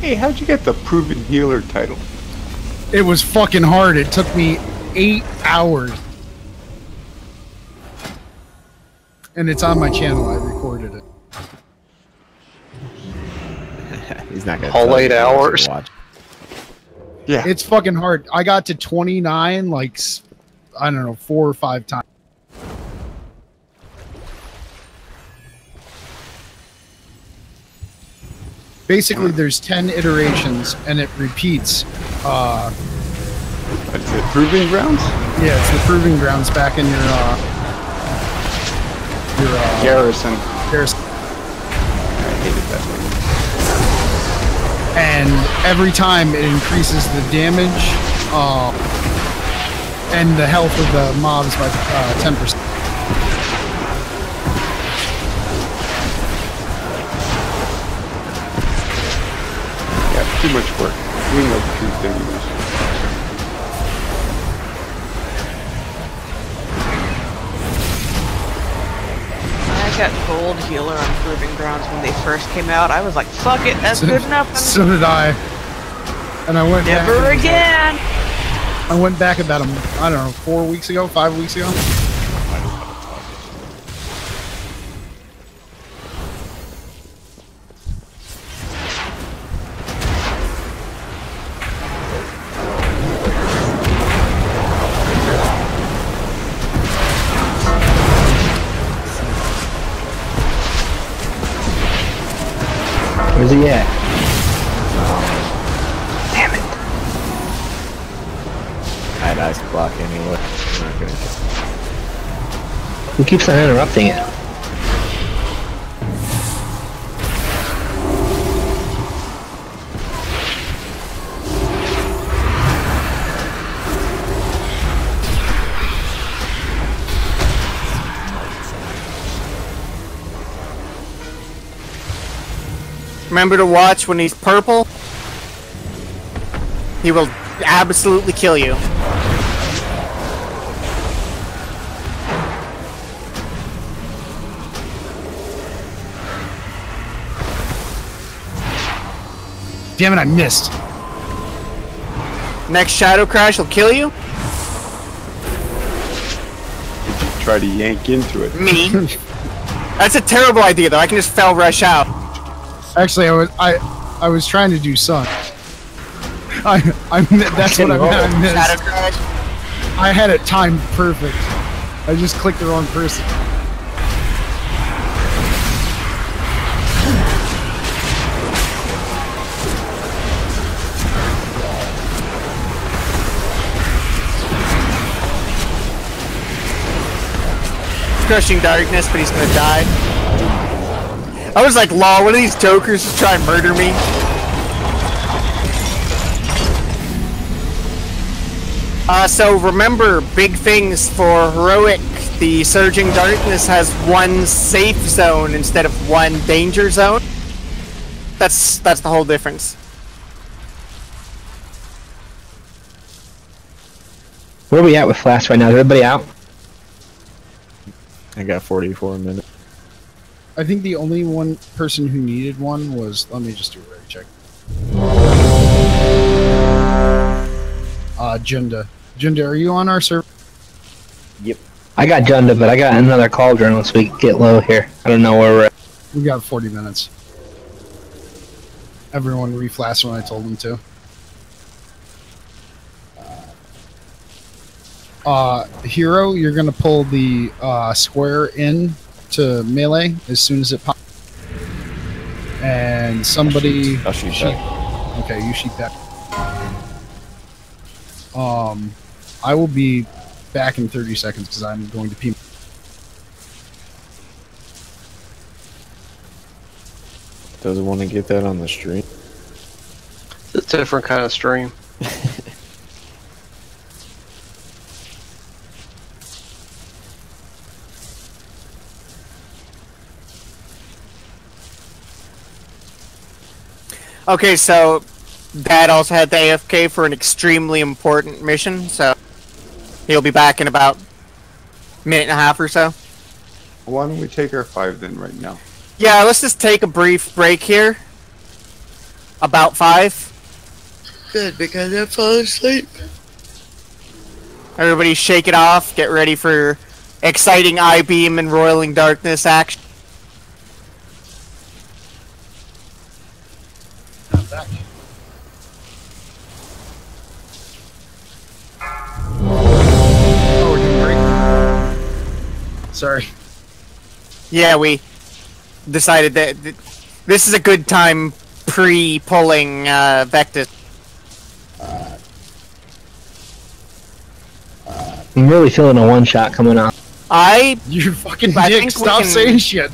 Hey, how'd you get the Proven Healer title? It was fucking hard. It took me 8 hours. And it's on my channel. I recorded it. He's not gonna. All 8 hours. Yeah. It's fucking hard. I got to 29, like, I don't know, 4 or 5 times. Basically, there's 10 iterations, and it repeats. That's it. Proving Grounds? Yeah, it's the Proving Grounds back in your Garrison. Garrison. I hated that thing. And every time it increases the damage and the health of the mobs by 10%. Too much work. We know the truth anyways. I got Gold Healer on Proving Grounds when they first came out. I was like, fuck it, that's good enough. So did I. And I went Never back again! I went back about, I don't know, 4 weeks ago, 5 weeks ago. Where's he at? Damn it! I had ice block anyway. I'm not gonna Who keeps on interrupting it? Remember to watch when he's purple. He will absolutely kill you. Damn it, I missed. Next Shadow Crash will kill you. Did you try to yank into it? Me. That's a terrible idea, though. I can just fell rush out. Actually, I was trying to do sun. That's what I meant. I missed. Shadow Crash. I had it timed perfect. I just clicked the wrong person. Crushing Darkness, but he's gonna die. I was like, lol, one of these jokers just try and murder me. So remember, big things for Heroic. The Surging Darkness has one safe zone instead of one danger zone. That's the whole difference. Where are we at with Flash right now? Is everybody out? I got 44 minutes. I think the only one person who needed one was. Let me just do a rate check. Junda. Junda, are you on our server? Yep. I got Junda, but I got another cauldron once we get low here. I don't know where we're at. We got 40 minutes. Everyone reflashed when I told them to. Hero, you're gonna pull the square in to melee as soon as it pops. And somebody. I'll shoot that. Okay, you shoot that. I will be back in 30 seconds because I'm going to pee. Doesn't want to get that on the stream. It's a different kind of stream. Okay, so Dad also had the AFK for an extremely important mission, so he'll be back in about a minute and a half or so. Why don't we take our 5 then right now? Yeah, let's just take a brief break here. About 5. Good, because I'm falling asleep. Everybody shake it off, get ready for exciting I-Beam and Roiling Darkness action. Oh, we're doing break. Sorry. Yeah, we decided that this is a good time pre-pulling Vectus. I'm really feeling a one-shot coming up. You fucking dick, stop saying shit.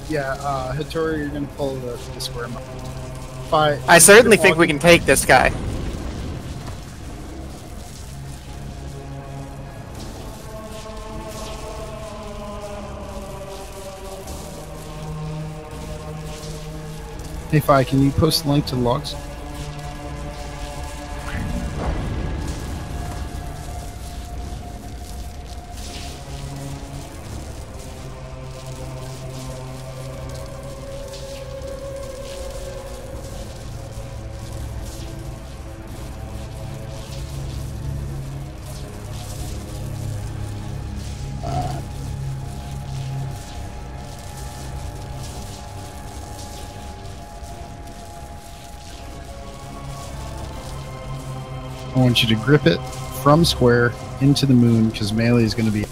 Yeah, Hattori, you're gonna pull the square map. I certainly think we can take this guy. Hey, Fi, can you post the link to the logs? I want you to grip it from square into the moon because melee is going to be.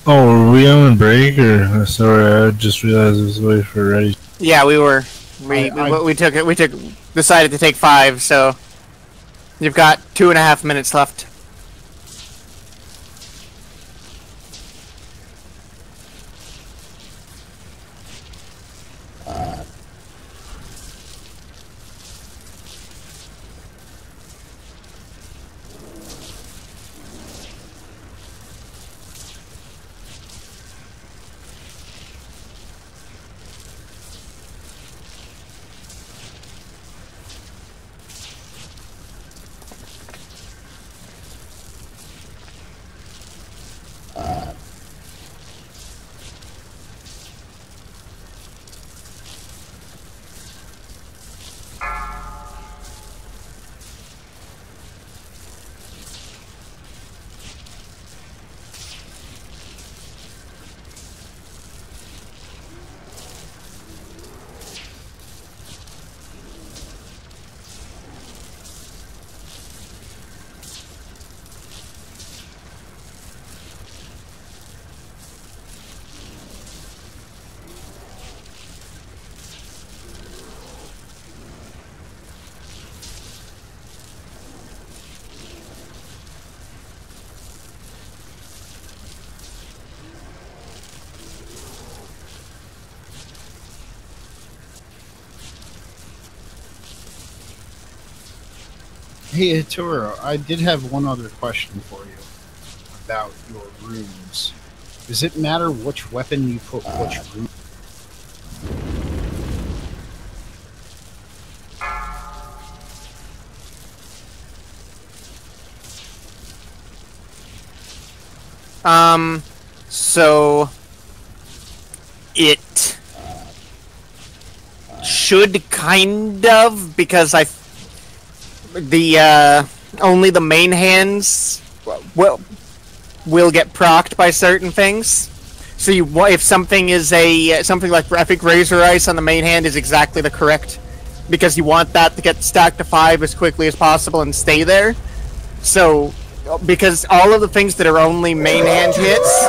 Oh, were we on break or? Sorry, I just realized it was waiting for ready. Yeah, we were. We took it. We decided to take 5. So you've got 2.5 minutes left. Hey, Toro, I did have one other question for you about your runes. Does it matter which weapon you put which rune? So it should kind of, because only the main hands will get procced by certain things. So if something is something like Epic Razor Ice on the main hand is exactly the correct, because you want that to get stacked to 5 as quickly as possible and stay there. So because all of the things that are only main hand hits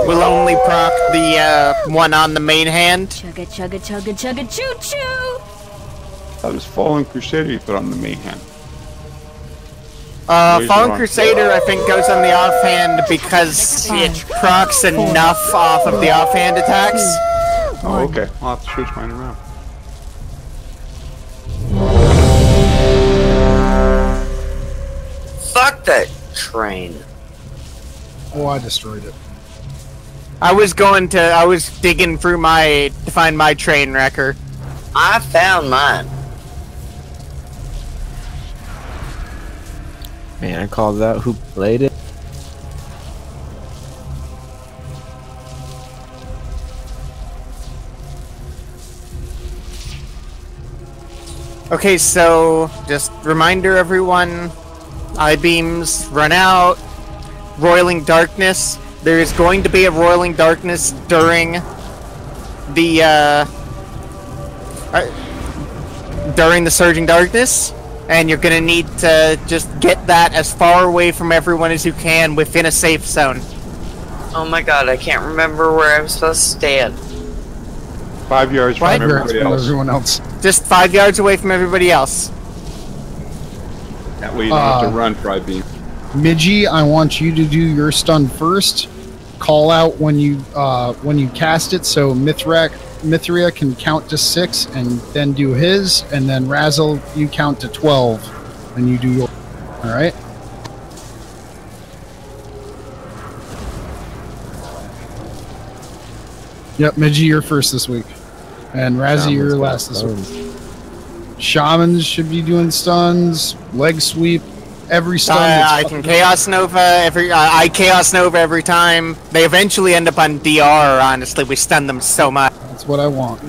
will only proc the one on the main hand. Chugga chugga chugga chugga choo choo. That was Fallen Crusader you put on the main hand. Fallen Crusader I think goes on the offhand because it procs enough off of the offhand attacks. Oh, okay. I'll have to switch mine around. Fuck that train. Oh, I destroyed it. I was digging through to find my train wrecker. I found mine. Man, I called out who played it. Okay, so just reminder everyone, I-beams run out, Roiling Darkness. There is going to be a Roiling Darkness during the Surging Darkness, and you're gonna need to just get that as far away from everyone as you can within a safe zone. Oh my god, I can't remember where I'm supposed to stand. 5 yards from everyone else. Just 5 yards away from everybody else. That way you don't have to run for I-beam. Midgie, I want you to do your stun first. Call out when you cast it, so Mithria can count to 6 and then do his, and then Razzle, you count to 12 and you do your. All right. Yep, Midgie, you're first this week, and Razzie, you're last this week. Shamans should be doing stuns, leg sweep, every stun. I can Chaos Nova I Chaos Nova every time. They eventually end up on DR. Honestly, we stun them so much. That's what I want.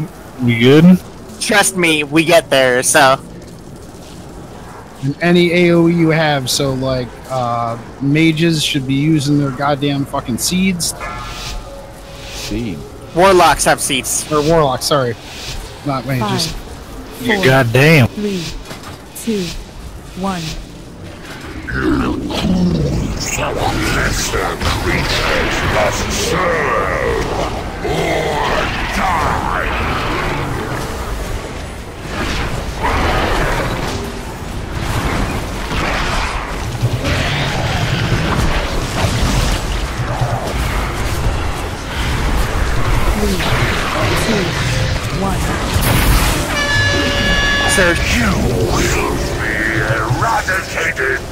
You good? Trust me, we get there. So. And any AoE you have, so like mages should be using their goddamn fucking seeds. Seed. Warlocks have seeds. Or warlocks, sorry, not mages. 5, You 4, goddamn. 3, 2, 1. Lesser creatures must serve or die. Sir. You will be eradicated.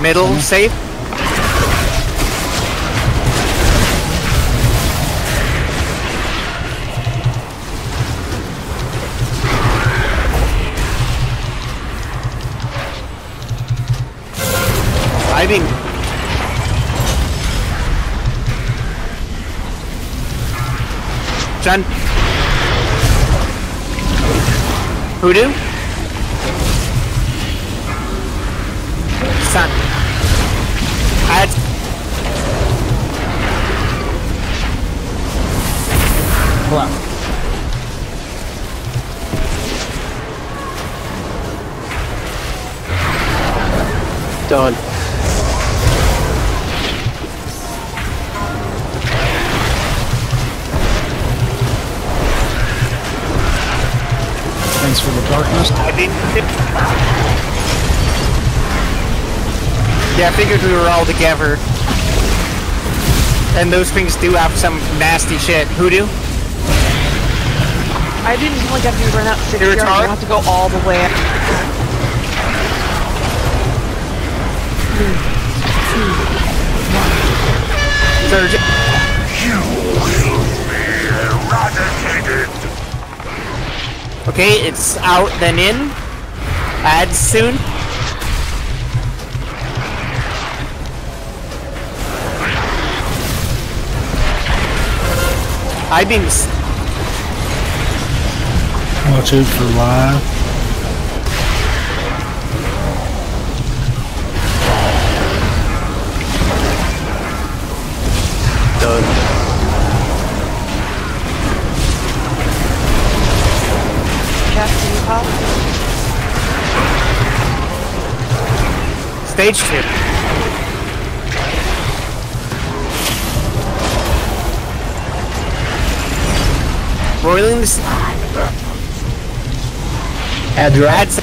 Middle, safe. I think. John. Hoodoo? Sun. Add. Wow. Done. Thanks for the darkness. Yeah, I figured we were all together. And those things do have some nasty shit. Hoodoo? I didn't only got to run out 6 yards. I have to go all the way out. 3, 2, 1. Surgeon. You will be eradicated. Okay, it's out then in. Ads soon. I being. Watch out for live. Done. Stage 2. Roiling the Ads.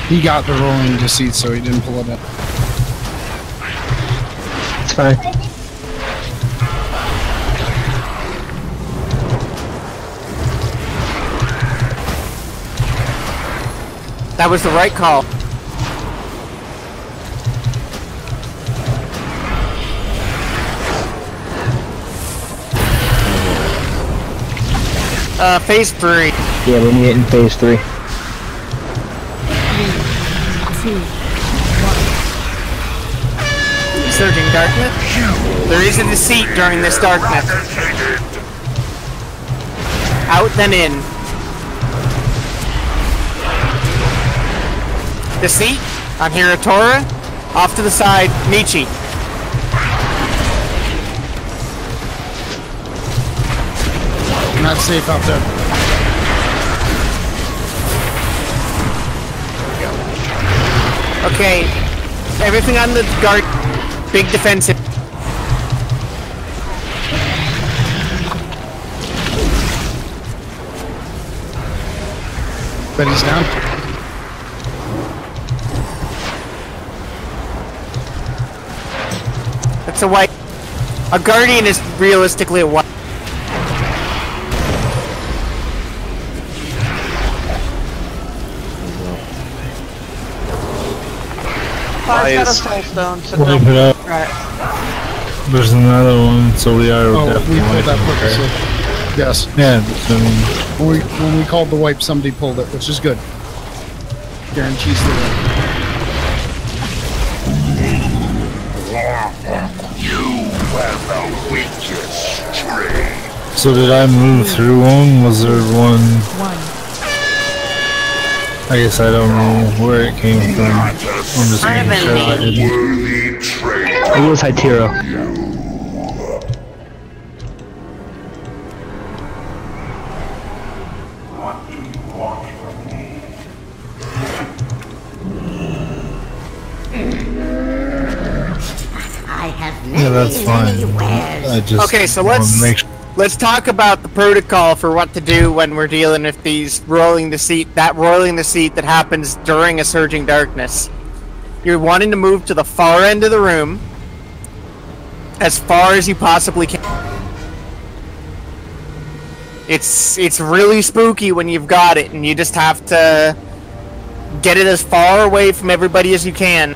He got the rolling deceit, so he didn't pull it up. It's fine. That was the right call. Phase 3. Yeah, we need it in phase 3. 3, 2, 1. Surging darkness. There is a deceit during this darkness. Out then in. Deceit. I'm here at Tora. Off to the side, Nietzsche. Not safe out there. Okay. Everything on the guard. Big defensive. But he's down. That's a white. A guardian is realistically a white. Five's got a soul stone, so Wipe it up. Right. There's another one, so we are We definitely pulled that wiping, purposely. right? Yes. Yeah, I mean, When we called the wipe, somebody pulled it, which is good. Guarantees the win. You were the weakest stray. so did I move through one? Was there one? 1. I guess I don't know where it came from. I'm just making sure I didn't. Worthy traitor. It was Hytero. What do you want from me? I have Yeah, that's fine. I just Okay, so wanna let's make sure. let's talk about the protocol for what to do when we're dealing with these rolling deceit. That rolling deceit that happens during a surging darkness. You're wanting to move to the far end of the room, as far as you possibly can. It's really spooky when you've got it, and you just have to get it as far away from everybody as you can.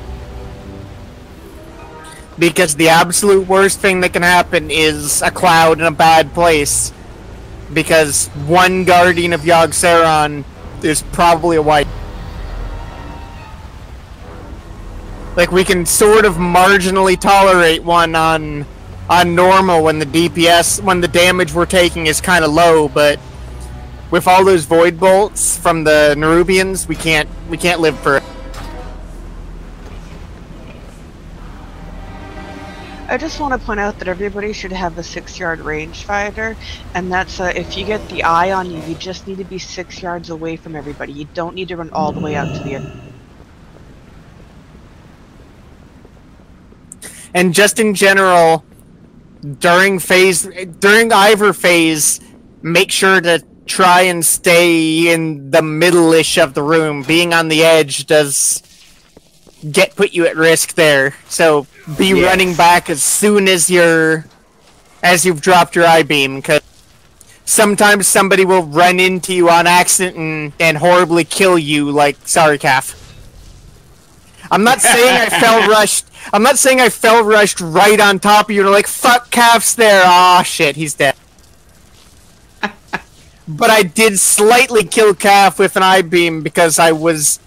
Because the absolute worst thing that can happen is a cloud in a bad place. Because one guardian of Yogg-Saron is probably a white. Like, we can sort of marginally tolerate one on normal when the DPS, when the damage we're taking is kind of low, but with all those void bolts from the Nerubians, we can't live for it. I just want to point out that everybody should have the 6-yard rangefinder, and that's if you get the eye on you, you just need to be 6 yards away from everybody. You don't need to run all the way out to the end. And just in general, during Ivor phase, make sure to try and stay in the middle-ish of the room. Being on the edge does put you at risk there. So be running back as soon as you've dropped your I-beam, because sometimes somebody will run into you on accident and horribly kill you, like sorry, Calf. I'm not saying I fell rushed. I'm not saying I fell rushed right on top of you and like, fuck, Calf's there. Aw, shit, he's dead. But I did slightly kill Calf with an I-beam because I was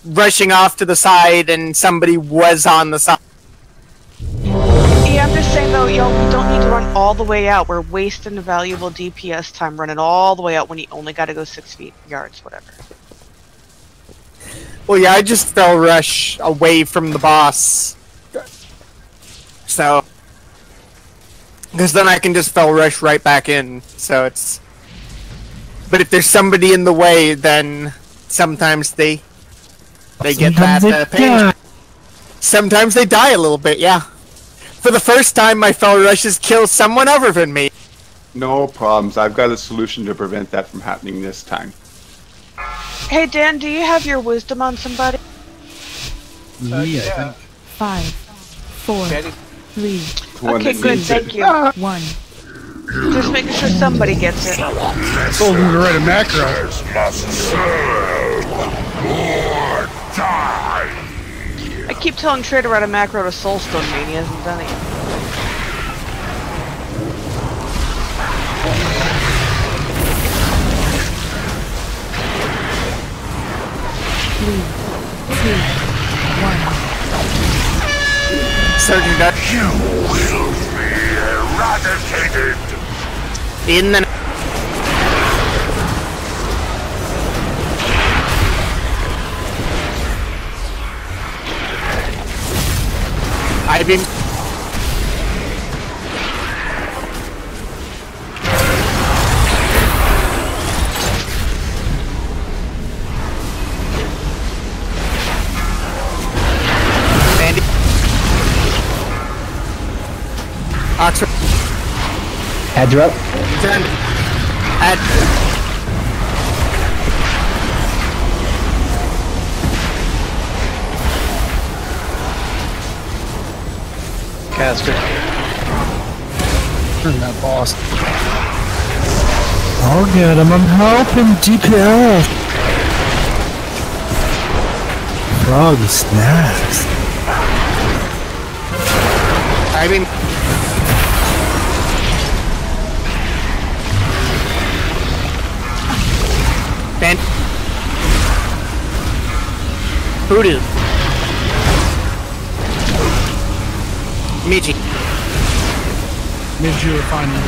rushing off to the side and somebody was on the side. Yeah, I'm just saying though, you don't need to run all the way out. We're wasting the valuable DPS time running all the way out when you only got to go 6 yards, whatever. Well, yeah, I just fell rush away from the boss. So, because then I can just fell rush right back in. So it's. But if there's somebody in the way, then sometimes they get that pain. Sometimes they die a little bit, yeah. For the first time, my fell rushes kill someone other than me. No problems. I've got a solution to prevent that from happening this time. Hey Dan, do you have your wisdom on somebody? Me, I think. 5, 4, 3. Okay, good, thank you. 1. Just making sure somebody gets it. Told him to write a macro. I keep telling Trey to write a macro to Soulstone me, and he hasn't done it yet. Surgeon Duck. You will be eradicated. In the. I've been. Bandy. Oxford. Heads are up. Send. Add. Caster. Turn that boss. I'll get him. I'm helping DPS. Frog snacks. I mean. Ben. Voodoo. Michi. Mid-year final.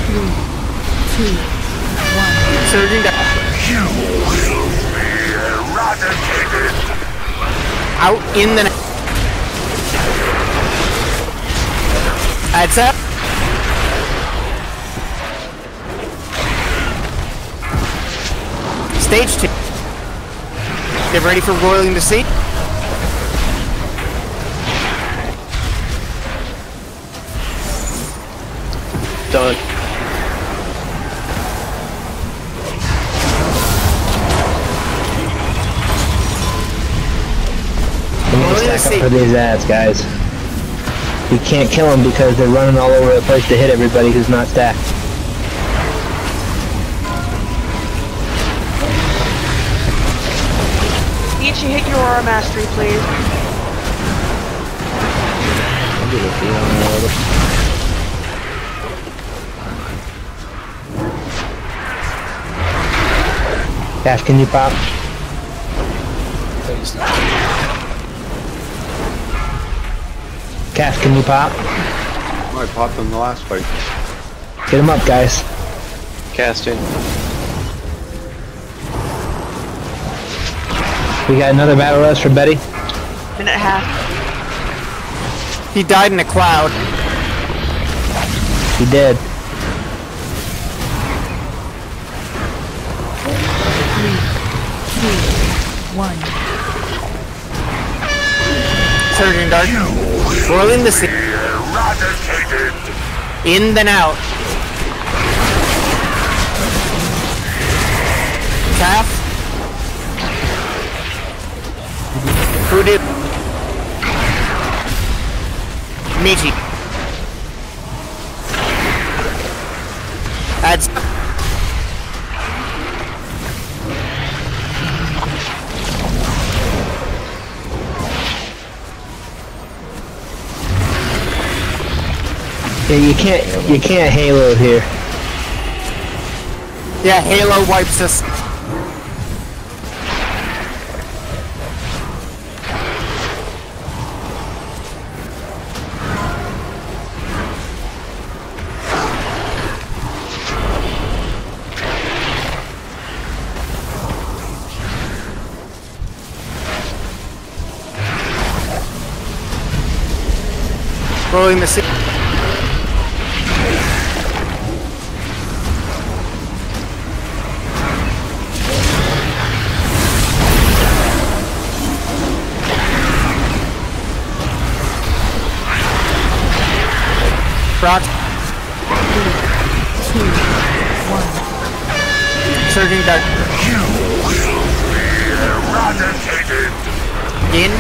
3, 2, 1. Surging down. You will be eradicated. Out in the. That's up. Stage 2. Get ready for Roiling to Sea. Done. We need to stack up for these ads, guys. We can't kill them because they're running all over the place to hit everybody who's not stacked. Each hit your aura mastery, please. I'm gonna be on the Cash, can you pop? Cash, can you pop? Oh, I popped in the last fight. Get him up, guys. Casting. We got another battle rush for Betty. Minute and a half. He died in a cloud. He did. 3, 2, 1. Surging Dark. You Rolling the sea. In then out. Calf. Who did? Michi. That's. Yeah, you can't Halo here. Yeah, Halo wipes us. Rolling the sea. Rock. 3, 2, 1. Surging back. You will be eradicated. In.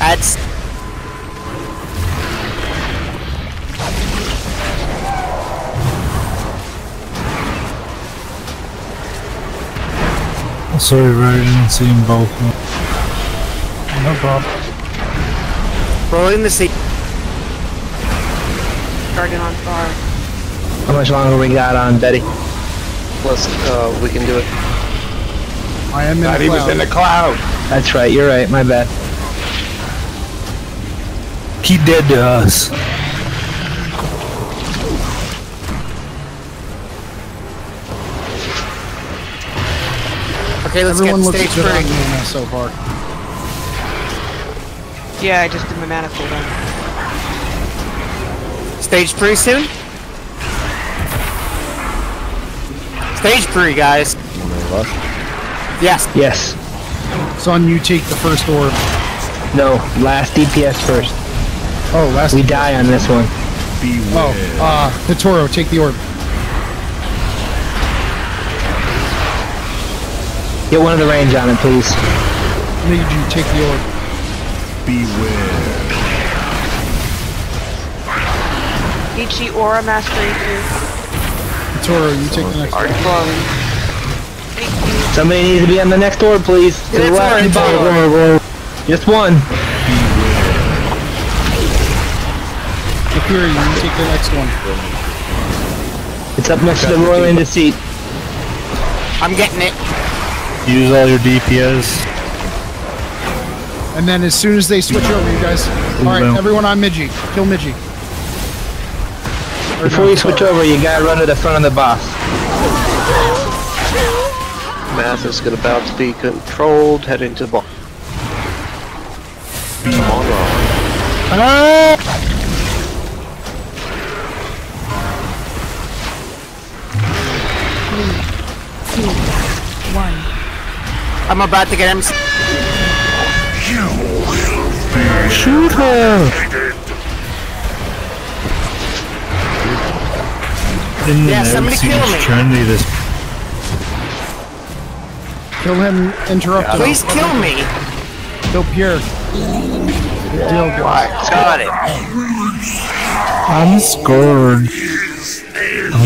Adds. Sorry, Ray, I didn't see them both. No problem. Rolling the sea. Guardian on far. How much longer we got on, Betty? We can do it. I am in the He was in the cloud. That's right, you're right, my bad. He dead to us. Okay, let's Everyone get looks stage good on free. mana so far. Yeah, I just did my mana cooldown. Stage free soon? Stage free, guys. Yes. Yes. Son, you take the first orb. No, last DPS first. Oh, last. We die on this one. Oh, Hitoro, take the orb. Get one of the range on it, please. Need you take the orb. Beware. Ichi Aura Mastery 2. Hitoro, you take the next Already orb. flowing. Somebody needs to be on the next orb, please. To the left, Hitoro. Just one. Akira, you take the next one. It's up next to the Royal End seat. I'm getting it. Use all your DPS. And then as soon as they switch over, you guys. Alright, everyone on Midgie. Kill Midgie. Before you switch over, you gotta run to the front of the boss. Math is about to be controlled, heading to the boss. Come on, Ron. 3, 2, 1. I'm about to get him. Shoot her! Yeah, somebody kill me. Trendy this. Kill him, interrupt him. Please kill me. Kill Pierre. Good deal, guys. Got it. I'm scored.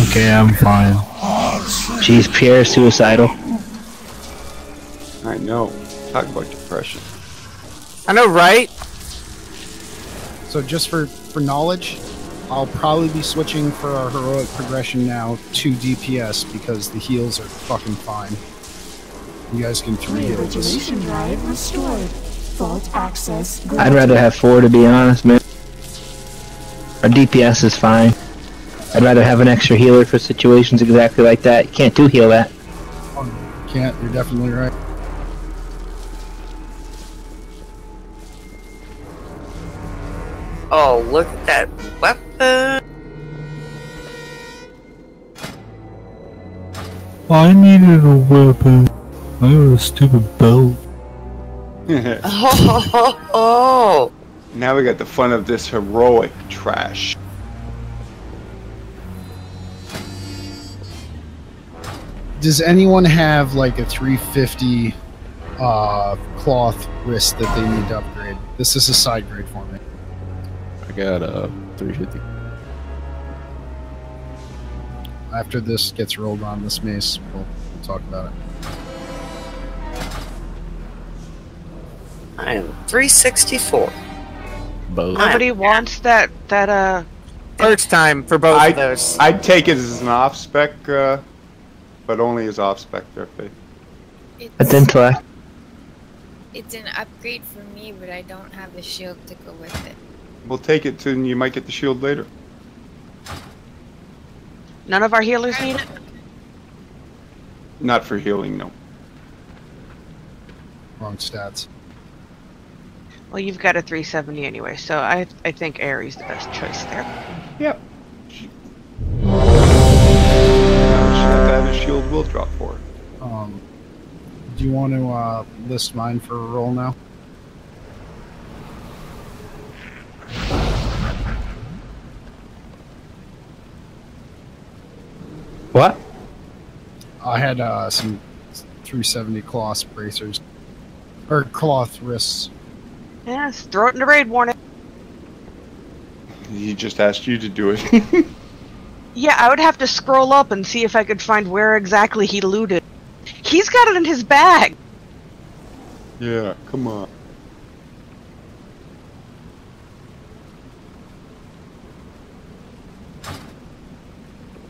Okay, I'm fine. Jeez, Pierre's suicidal. I know. Talk about depression. I know, right? So just for knowledge, I'll probably be switching for our heroic progression now to DPS because the heals are fucking fine. You guys can 3 heal this. Rejuvenation drive restored. Vault access granted. I'd rather have 4, to be honest, man. Our DPS is fine. I'd rather have an extra healer for situations exactly like that. You can't 2-heal that. Can't, you're definitely right. Oh, look at that weapon. I needed a weapon. I got a stupid belt. Oh. Now we got the fun of this heroic trash. Does anyone have like a 350 cloth wrist that they need to upgrade? This is a side grade for me. I got a 350. After this gets rolled on this mace, we'll talk about it. I am 364. Both. Nobody wants that First time for both of those. I'd take it as an off-spec, but only as off-spec, Jeffy. That's intellect. It's an upgrade for me, but I don't have the shield to go with it. We'll take it, and you might get the shield later. None of our healers need it? Not for healing, no. Wrong stats. Well, you've got a 370 anyway, so I think Ares the best choice there. Yep. That a shield will drop for it. Do you want to list mine for a roll now? What? I had some 370 cloth bracers. Or cloth wrists. Yes, throw it in the raid warning. He just asked you to do it. Yeah, I would have to scroll up and see if I could find where exactly he looted. He's got it in his bag! Yeah, come on.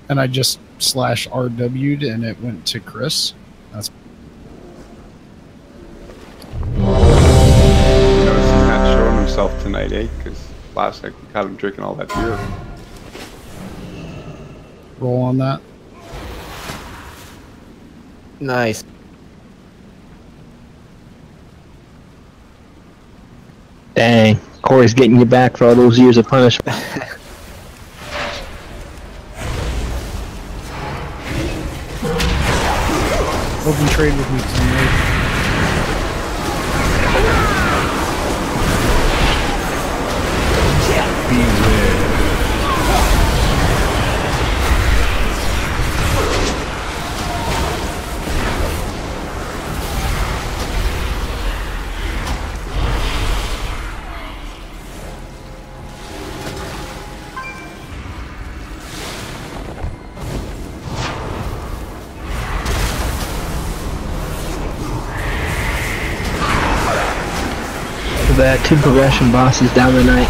And I just /RW'd and it went to Chris. That's Notice he's not showing himself tonight, eh? Because last night we caught him drinking all that beer. roll on that. Nice. Dang, Corey's getting you back for all those years of punishment. Open trade with me tonight. That 2 progression bosses down the night.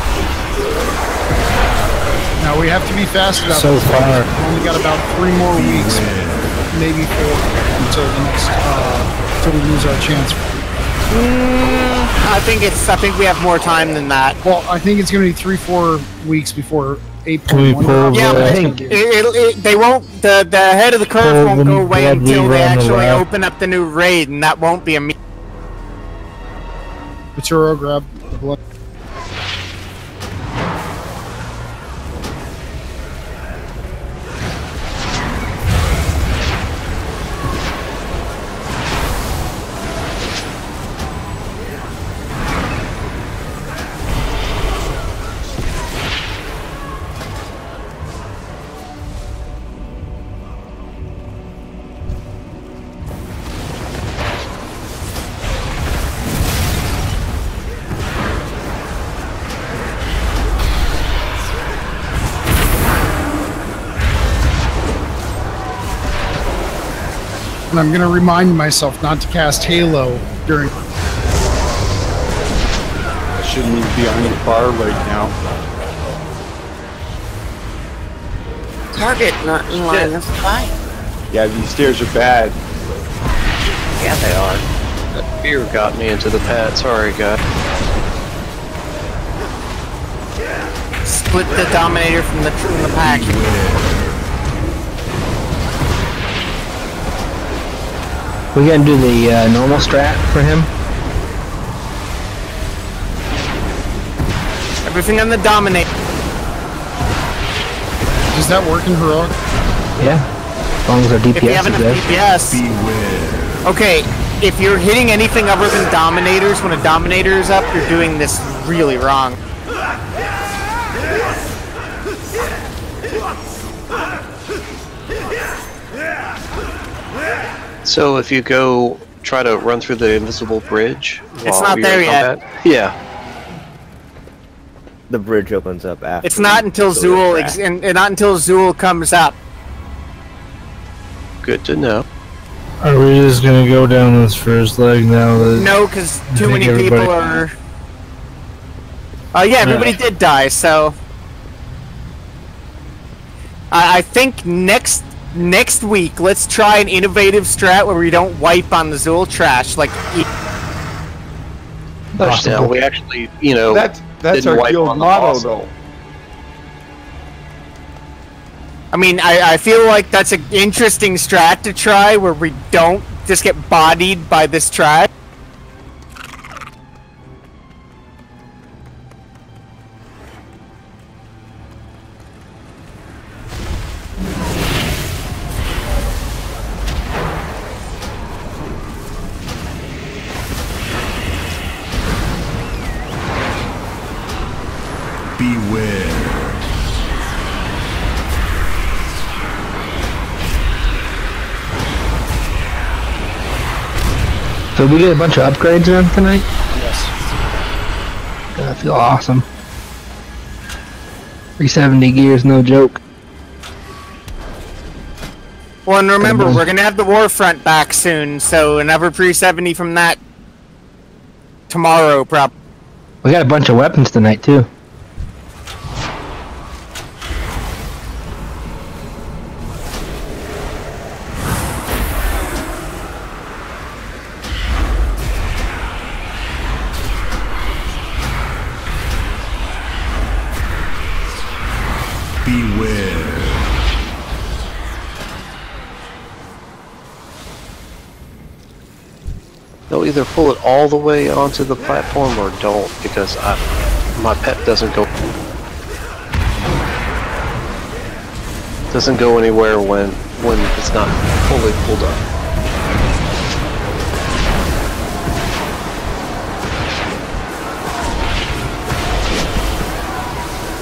Now we have to be fast about So this. far. We've only got about 3 more weeks, maybe 4, until the next, until we lose our chance. I think we have more time than that. Well, I think it's going to be 3-4 weeks before 8.1. Yeah, but I think they won't. The head of the curve won't go away until they actually open up the new raid, and that won't be immediate. Maturo, grab the blood. And I'm going to remind myself not to cast Halo during... I shouldn't even be on your bar right now. Target not in line of fire. Yeah, these stairs are bad. Yeah, they are. That fear got me into the pad. Sorry, guy. Split the Dominator from the pack. We gonna do the normal strat for him? everything on the Dominator. Does that work in Heroic? Yeah. As long as our DPS If you have enough DPS. Okay, if you're hitting anything other than Dominators, when a Dominator is up, you're doing this really wrong. So if you go try to run through the invisible bridge, It's not there yet. Yeah. The bridge opens up after. It's not until Zool and not until Zool comes up. Good to know. Are we just gonna go down this first leg now? That No, because too many people are. Yeah, everybody did die. So I think next week let's try an innovative strat where we don't wipe on the Zool trash like. Now we actually, you know, that's our guild motto, though. I mean, I feel like that's an interesting strat to try where we don't just get bodied by this trash. Beware. So we get a bunch of upgrades in tonight? Yes. I feel awesome. 370 gears, no joke. Well, and remember, we're gonna have the Warfront back soon, so another 370 from that tomorrow, probably. We got a bunch of weapons tonight, too. Beware. They'll either pull it all the way onto the platform or don't, because my pet doesn't go anywhere when it's not fully pulled up.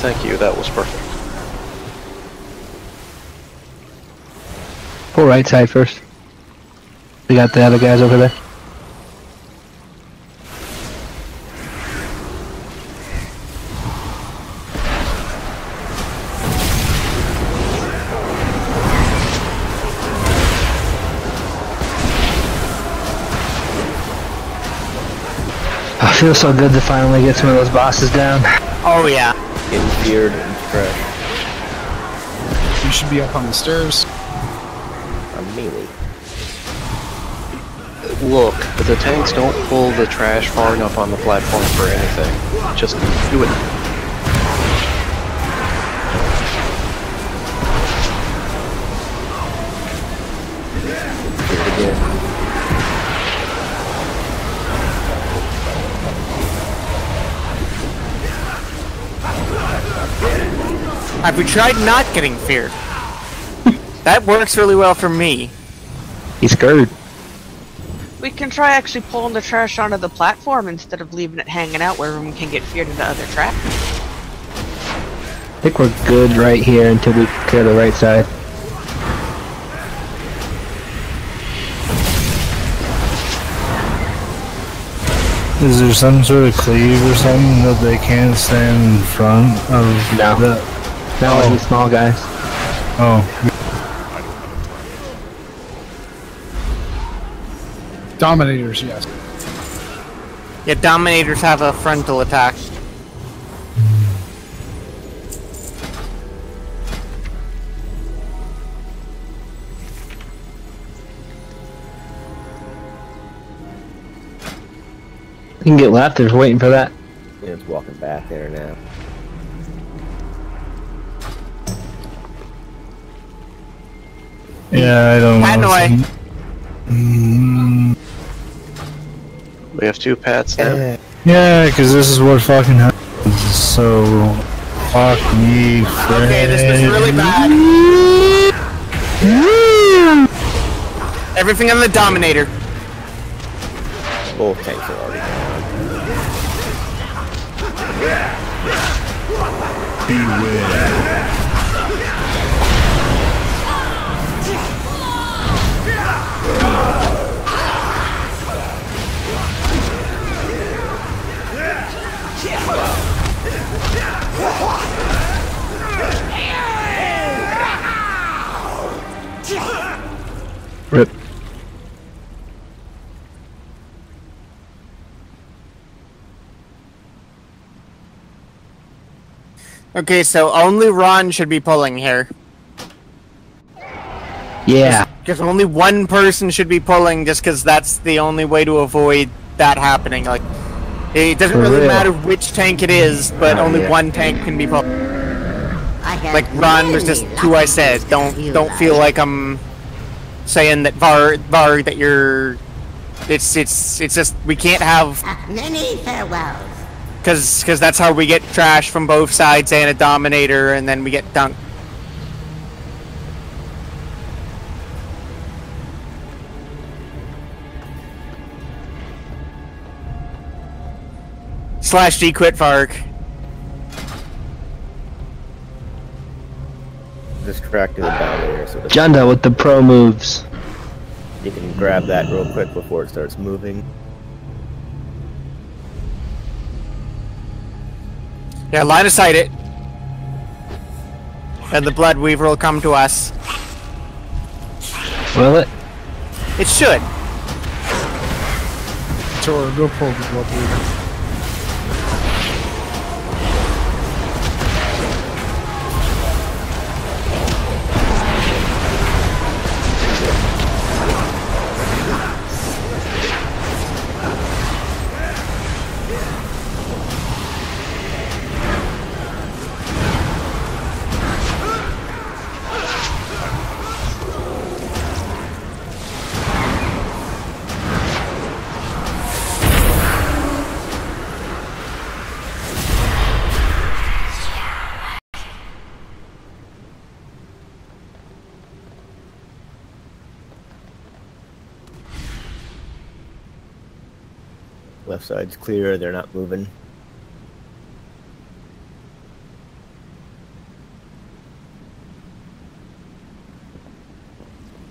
Thank you, that was perfect. Pull right side first. We got the other guys over there. I feel so good to finally get some of those bosses down. Oh yeah. Getting feared and fresh. You should be up on the stairs. I'm melee. Look, the tanks don't pull the trash far enough on the platform for anything. Just do it. Do it again. Have we tried not getting feared? That works really well for me. He's scared. We can try actually pulling the trash onto the platform instead of leaving it hanging out where everyone can get feared into other traps. I think we're good right here until we clear the right side. Is there some sort of cleave or something that they can't stand in front of? No. No, these small guys. Oh. Dominators, yes. Yeah, Dominators have a frontal attack. You can get left, they're waiting for that. Yeah, it's walking back there now. Yeah, I don't know. Hanoi. We have two pats now. Yeah, because this is what fucking happened. So, fuck me, friend. Okay, this is really bad. Everything on the Dominator. Both tanks are already down. Beware. Rip. Okay, so only Ron should be pulling here. Yeah. Because only one person should be pulling, just because that's the only way to avoid that happening. Like, it doesn't For really real. matter which tank it is, but Oh, only yeah. one tank can be pulled. Like Ron was just who I said. Don't feel like I'm saying that Var that you're. It's just we can't have. Many farewells. Because that's how we get trash from both sides and a Dominator, and then we get dunked. Slash G quit Varg. Distracted the Dominator so that Junda with the pro moves. you can grab that real quick before it starts moving. Yeah, line of sight it. And the Blood Weaver will come to us. Will it? It should. Tor, go pull the Blood Weaver. Left side's clear, they're not moving.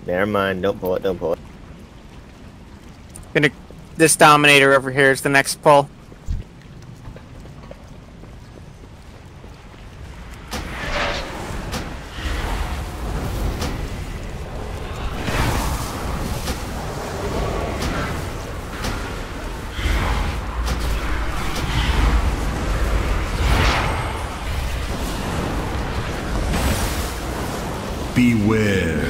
Never mind, don't pull it, don't pull it. This Dominator over here is the next pull. Beware.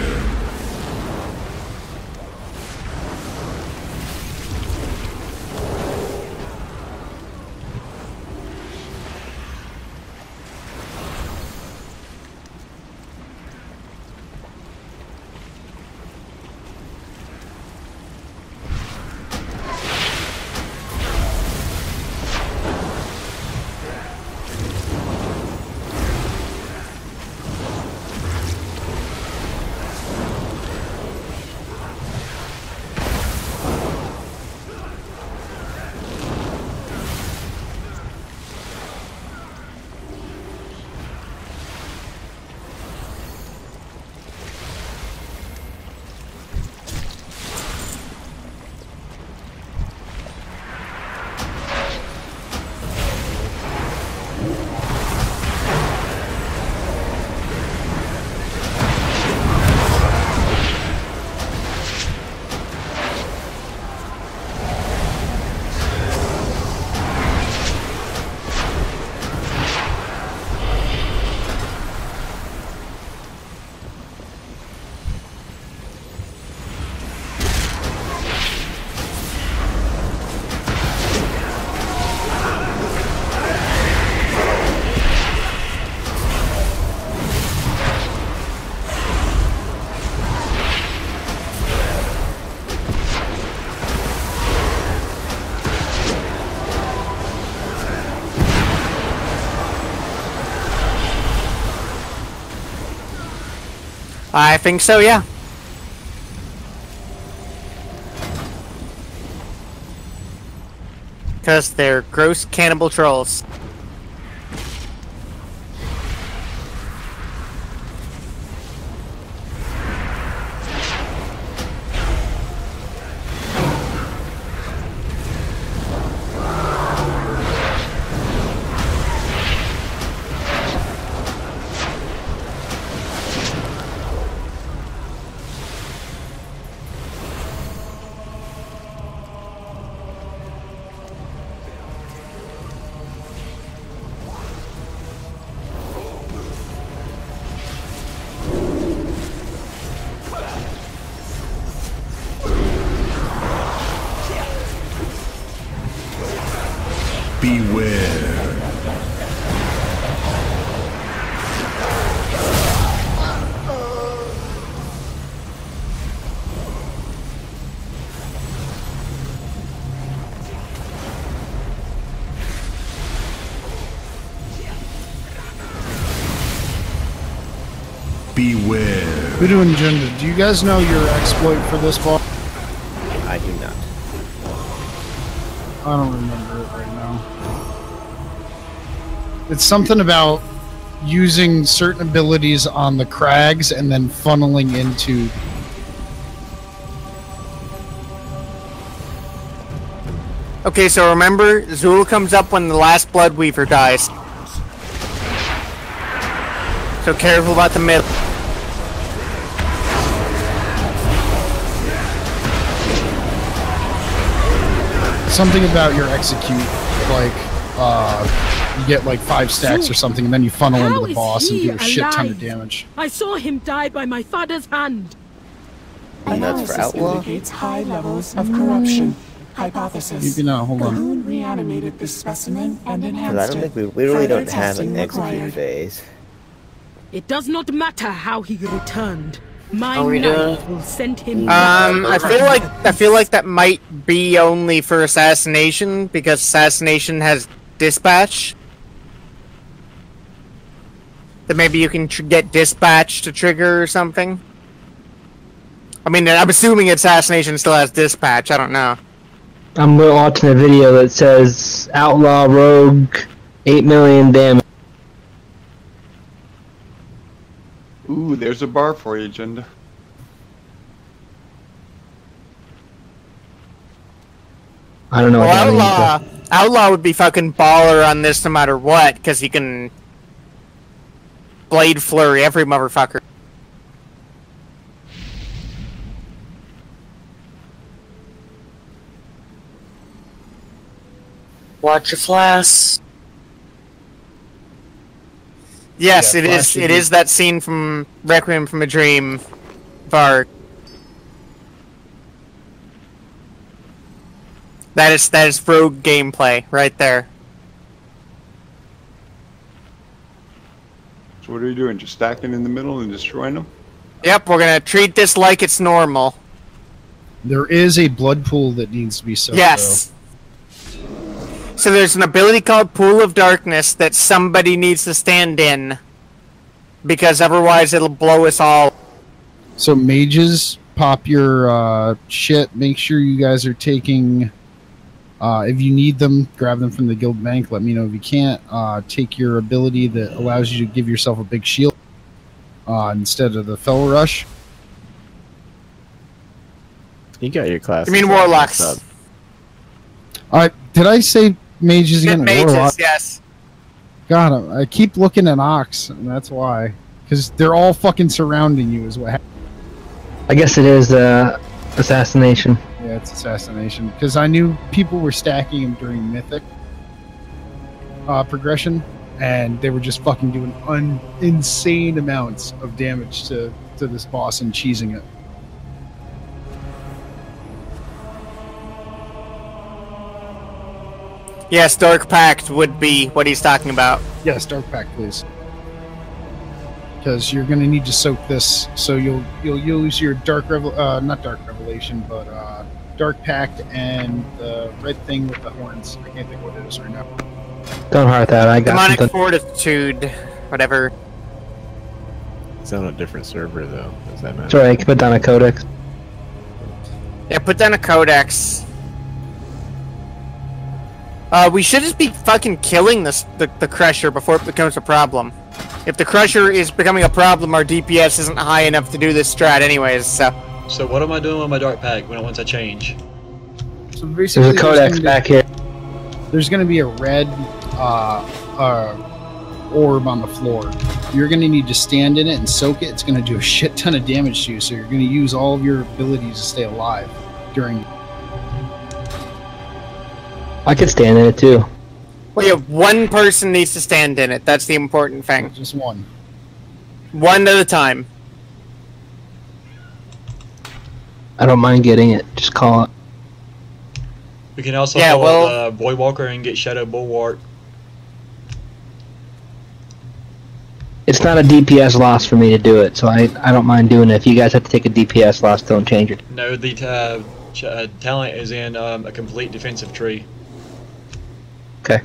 I think so, yeah. Because they're gross cannibal trolls. Beware. Beware. Voodoo and Jinda, do you guys know your exploit for this boss? I do not. I don't remember it right now. It's something about using certain abilities on the crags and then funneling into... Okay, so remember, Zul comes up when the last Bloodweaver dies. So careful about the middle. Something about your execute, like, you get like 5 stacks or something, and then you funnel into the boss and do a shit ton of damage. I saw him die by my father's hand. And that's for Outlaw? Indicates high levels of corruption. Hypothesis. Maybe not, hold on. Cahoon reanimated this specimen and enhanced Because I don't think we literally don't have an execute phase. It does not matter how he returned. My Are we knife doing? will send him. I feel like that might be only for assassination because assassination has dispatch. That maybe you can get dispatch to trigger or something. I mean, I'm assuming assassination still has dispatch. I don't know. I'm watching a video that says Outlaw Rogue 8 million damage. Ooh, there's a bar for you, Jinda. I don't know what that means. Outlaw would be fucking baller on this no matter what, because he can blade flurry every motherfucker. Watch your flash. Yes, Yeah, it is. It is that scene from Requiem from a Dream, Var. That is rogue gameplay right there. So what are you doing? Just stacking in the middle and destroying them? Yep, we're gonna treat this like it's normal. There is a blood pool that needs to be soaked. Yes. So there's an ability called Pool of Darkness that somebody needs to stand in, because otherwise it'll blow us all. So mages, pop your shit. Make sure you guys are taking... if you need them, grab them from the guild bank. Let me know if you can't. Take your ability that allows you to give yourself a big shield instead of the Fel Rush. You got your class. You mean Warlocks? Did I say mages again? Mages, Warlock? yes. God, I keep looking at Ox, and that's why. Because they're all fucking surrounding you is what happens. I guess it is assassination. Yeah, it's assassination. Because I knew people were stacking him during Mythic progression, and they were just fucking doing insane amounts of damage to this boss and cheesing it. Yes, Dark Pact would be what he's talking about. Yes, Dark Pact, please. Because you're gonna need to soak this, so you'll use your not Dark Revelation, but Dark Pact and the red thing with the horns. I can't think what it is right now. Don't heart that. I got Demonic something. Fortitude, whatever. It's on a different server though. Does that matter? Sorry, I can put down a codex. Yeah, put down a codex. We should just be fucking killing the Crusher before it becomes a problem. If the Crusher is becoming a problem, our DPS isn't high enough to do this strat anyways, so... So what am I doing with my dark pack once I change? So basically, there's a codex back here. There's going to be a red orb on the floor. You're going to need to stand in it and soak it. It's going to do a shit ton of damage to you, so you're going to use all of your abilities to stay alive during... I could stand in it too. Well, yeah, one person needs to stand in it. That's the important thing. Just one. One at a time. I don't mind getting it. Just call it. We can also call up Boy Walker and get Shadow Bulwark. It's not a DPS loss for me to do it, so I don't mind doing it. If you guys have to take a DPS loss, don't change it. No, the talent is in a complete defensive tree. Okay.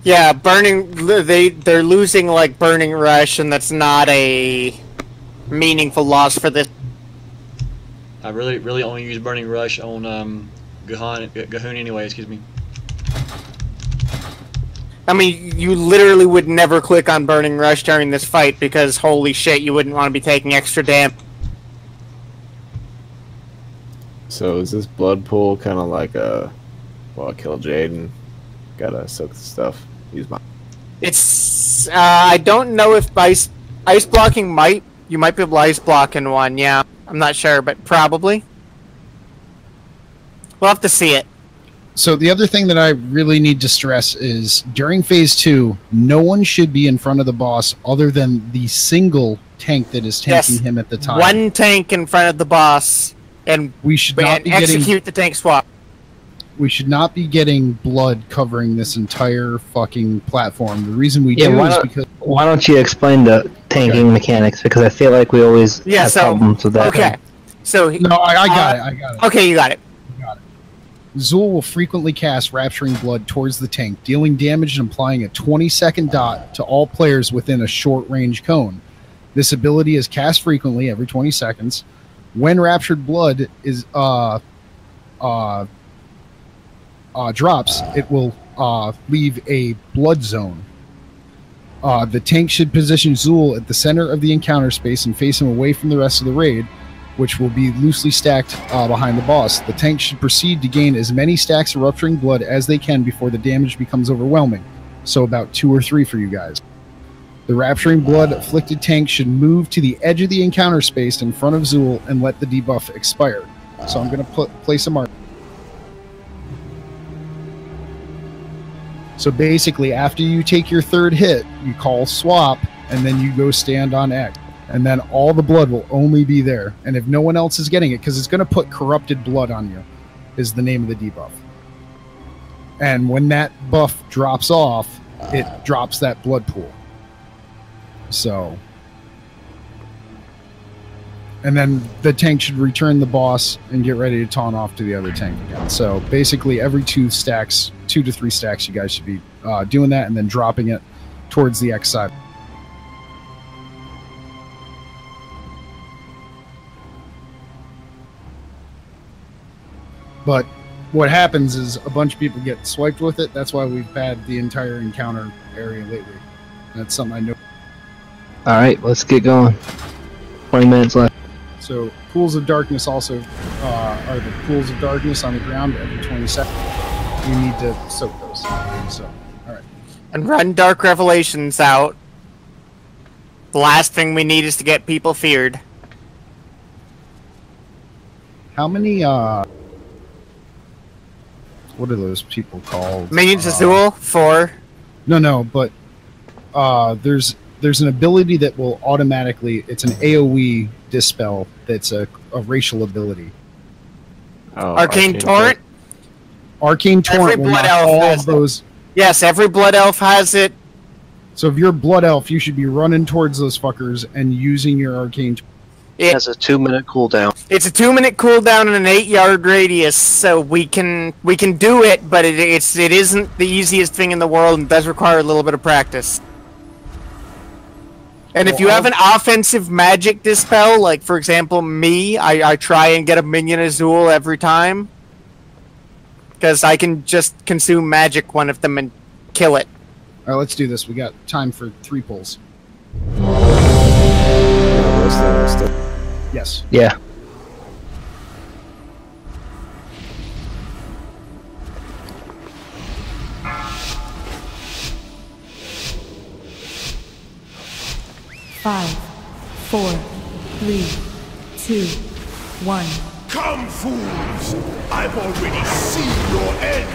Yeah, they're losing like Burning Rush, and that's not a meaningful loss for this. I really only use Burning Rush on Gahoon anyway. Excuse me. I mean, you literally would never click on Burning Rush during this fight because holy shit, you wouldn't want to be taking extra damage. So is this blood pool kind of like a... Well, I killed Jaden. Gotta soak the stuff. Use my... It's... I don't know if ice blocking might... You might be able to ice block in one, yeah. I'm not sure, but probably. We'll have to see it. So the other thing that I really need to stress is during Phase 2, no one should be in front of the boss other than the single tank that is tanking him at the time. One tank in front of the boss, and we should not be execute the tank swap. We should not be getting blood covering this entire fucking platform. The reason we do is because... Why don't you explain the tanking mechanics? Because I feel like we always have problems with that. Okay. So... No, I got it. I got it. Okay, you got it. Zul will frequently cast Rapturing Blood towards the tank, dealing damage and applying a 20-second dot to all players within a short-range cone. This ability is cast frequently, every 20 seconds. When Raptured Blood is drops, it will leave a blood zone. The tank should position Zul at the center of the encounter space and face him away from the rest of the raid, which will be loosely stacked behind the boss. The tank should proceed to gain as many stacks of Rupturing Blood as they can before the damage becomes overwhelming, so about 2 or 3 for you guys. The Rapturing Blood afflicted tank should move to the edge of the encounter space in front of Zul and let the debuff expire. So I'm going to place a mark. So basically, after you take your 3rd hit, you call swap, and then you go stand on X. And then all the blood will only be there. And if no one else is getting it, because it's going to put Corrupted Blood on you, is the name of the debuff. And when that buff drops off, it drops that blood pool. So... And then the tank should return the boss and get ready to taunt off to the other tank again. So basically every 2 to 3 stacks, you guys should be doing that and then dropping it towards the X side. But what happens is a bunch of people get swiped with it. That's why we've had the entire encounter area lately. That's something I know. All right, let's get going. 20 minutes left. So pools of darkness also are the pools of darkness on the ground every 20 seconds. You need to soak those. So, all right. And run Dark Revelations out. The last thing we need is to get people feared. How many, what are those people called? Minions Azul? 4. No, but there's an ability that will automatically, it's an AoE dispel that's a racial ability. Oh, Arcane Torrent? Arcane Torrent will knock all of those. Yes, every Blood Elf has it. So if you're a Blood Elf, you should be running towards those fuckers and using your Arcane Torrent. It has a 2-minute cooldown. It's a 2-minute cooldown in an 8-yard radius, so we can do it, but it isn't the easiest thing in the world and does require a little bit of practice. And if you have an offensive magic dispel, like for example me, I try and get a minion Azul every time. Because I can just consume magic one of them and kill it. Alright, let's do this. We got time for 3 pulls. Yes. Yeah. Five, 4, 3, 2, 1. Come, fools! I've already seen your end!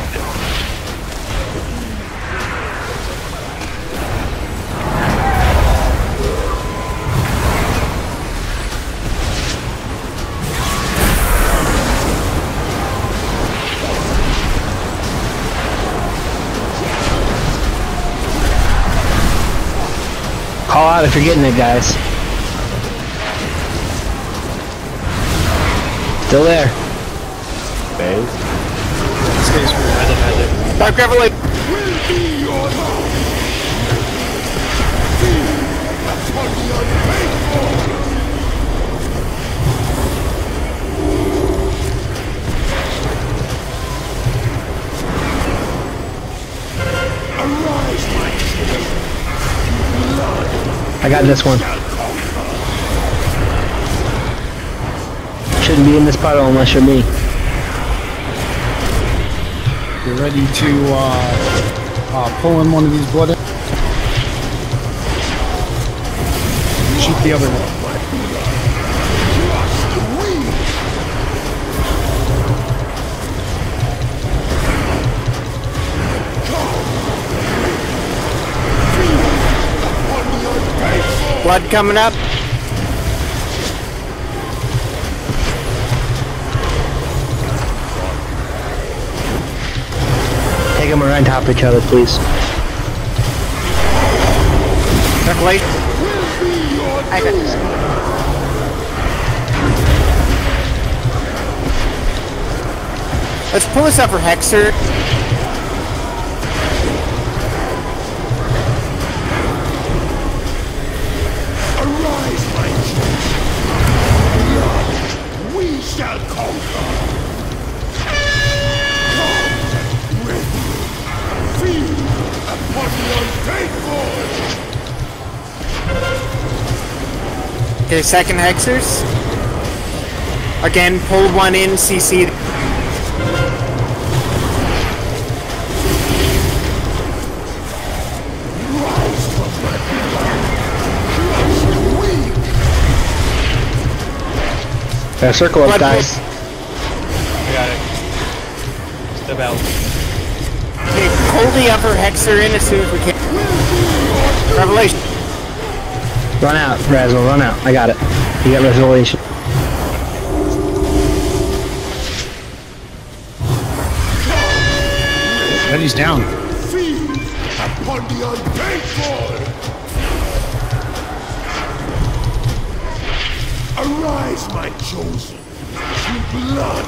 Call out if you're getting it, guys. Still there. Phase. Stays for Dark Revelation. Will be your upon the unfaithful! Arise, my children! I got this one. Shouldn't be in this puddle unless you're me. You're ready to pull in one of these blood. Shoot the other one. Blood coming up. Take them around top of each other, please. Revelation. I got this. Let's pull this up for Hexer. We shall conquer! Come with me! Feed upon the unfaithful! Okay, second Hexers. Again, pull one in, CC. Circle up, guys. I got it. Step out. Okay, pull the upper Hexer in as soon as we can. Revelation. Run out, Razzle, run out. I got it. You got Revelation. Eddie's down. Feed upon the unfaithful! Arise, my chosen! In blood,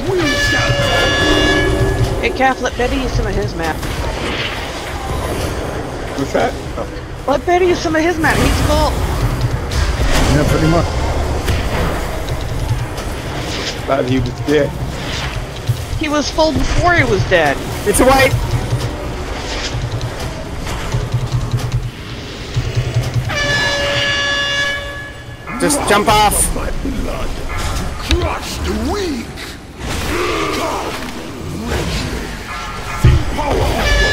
we shall conquer! Hey, Calf, let Betty use some of his map. What's that? Oh. Let Betty use some of his map. He's full. Yeah, pretty much. Thought he was dead. He was full before he was dead. It's a white. Just jump off. My blood to crush the weak. Come, wretched. The power of the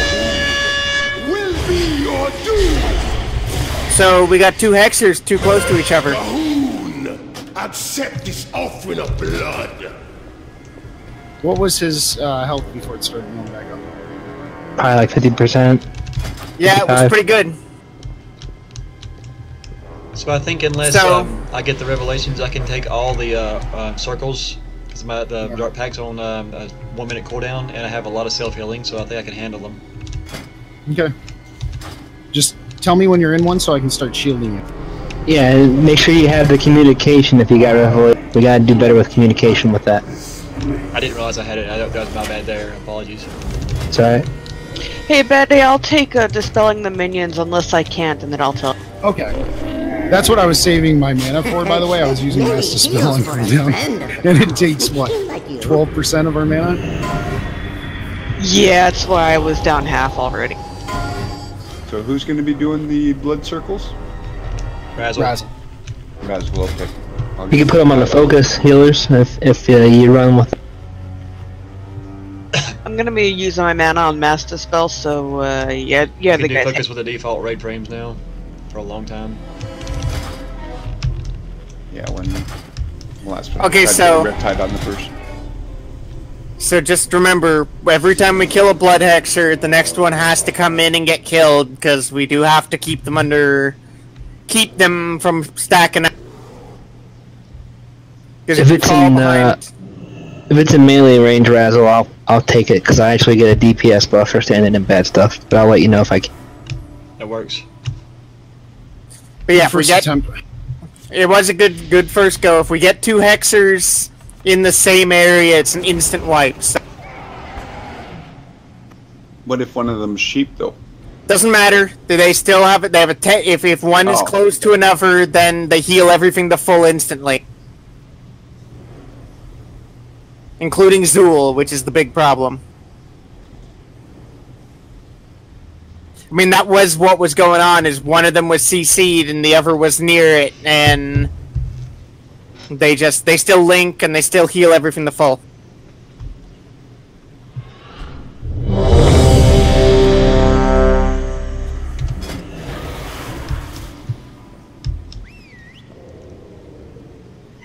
wound will be your doom. So we got 2 Hexers too close to each other. Cahoon, accept this offering of blood. What was his health before it started going back up? Probably like 50%. Yeah, it was pretty good. So I think unless I get the revelations, I can take all the circles, because the dark pack's on a 1 minute cooldown, and I have a lot of self healing, so I think I can handle them. Okay. Just tell me when you're in one so I can start shielding you. Yeah, and make sure you have the communication if you got Revelation. We gotta do better with communication with that. I didn't realize I had it. That was my bad there. Apologies. It's alright. Hey, Betty, I'll take dispelling the minions unless I can't, and then I'll tell. Okay. That's what I was saving my mana for, by the way. I was using Mass Dispel on cooldown. And it takes, what, 12% of our mana? Yeah, that's why I was down half already. So who's going to be doing the blood circles? Razzle. Razzle, okay. You can put them on the focus healers if you run with. I'm gonna be using my mana on Mass Dispel, so yeah, You the can do guys. focus with the default raid frames now for a long time. Yeah, when the last one. Okay, tried to so- get Riptide on the first. So just remember, every time we kill a blood hexer, the next one has to come in and get killed, because we do have to keep them from stacking up. If it's in melee range, Razzle, I'll take it because I actually get a DPS buff for standing in bad stuff. But I'll let you know if I can. That works. But yeah, if we get, it was a good first go. If we get 2 hexers in the same area, it's an instant wipe. So. What if one of them's sheep, though? Doesn't matter. They still have it. They have a if one is close to another, then they heal everything to full instantly. Including Zool, which is the big problem. I mean, that was what was going on, is one of them was CC'd and the other was near it, and they still link and they still heal everything to full.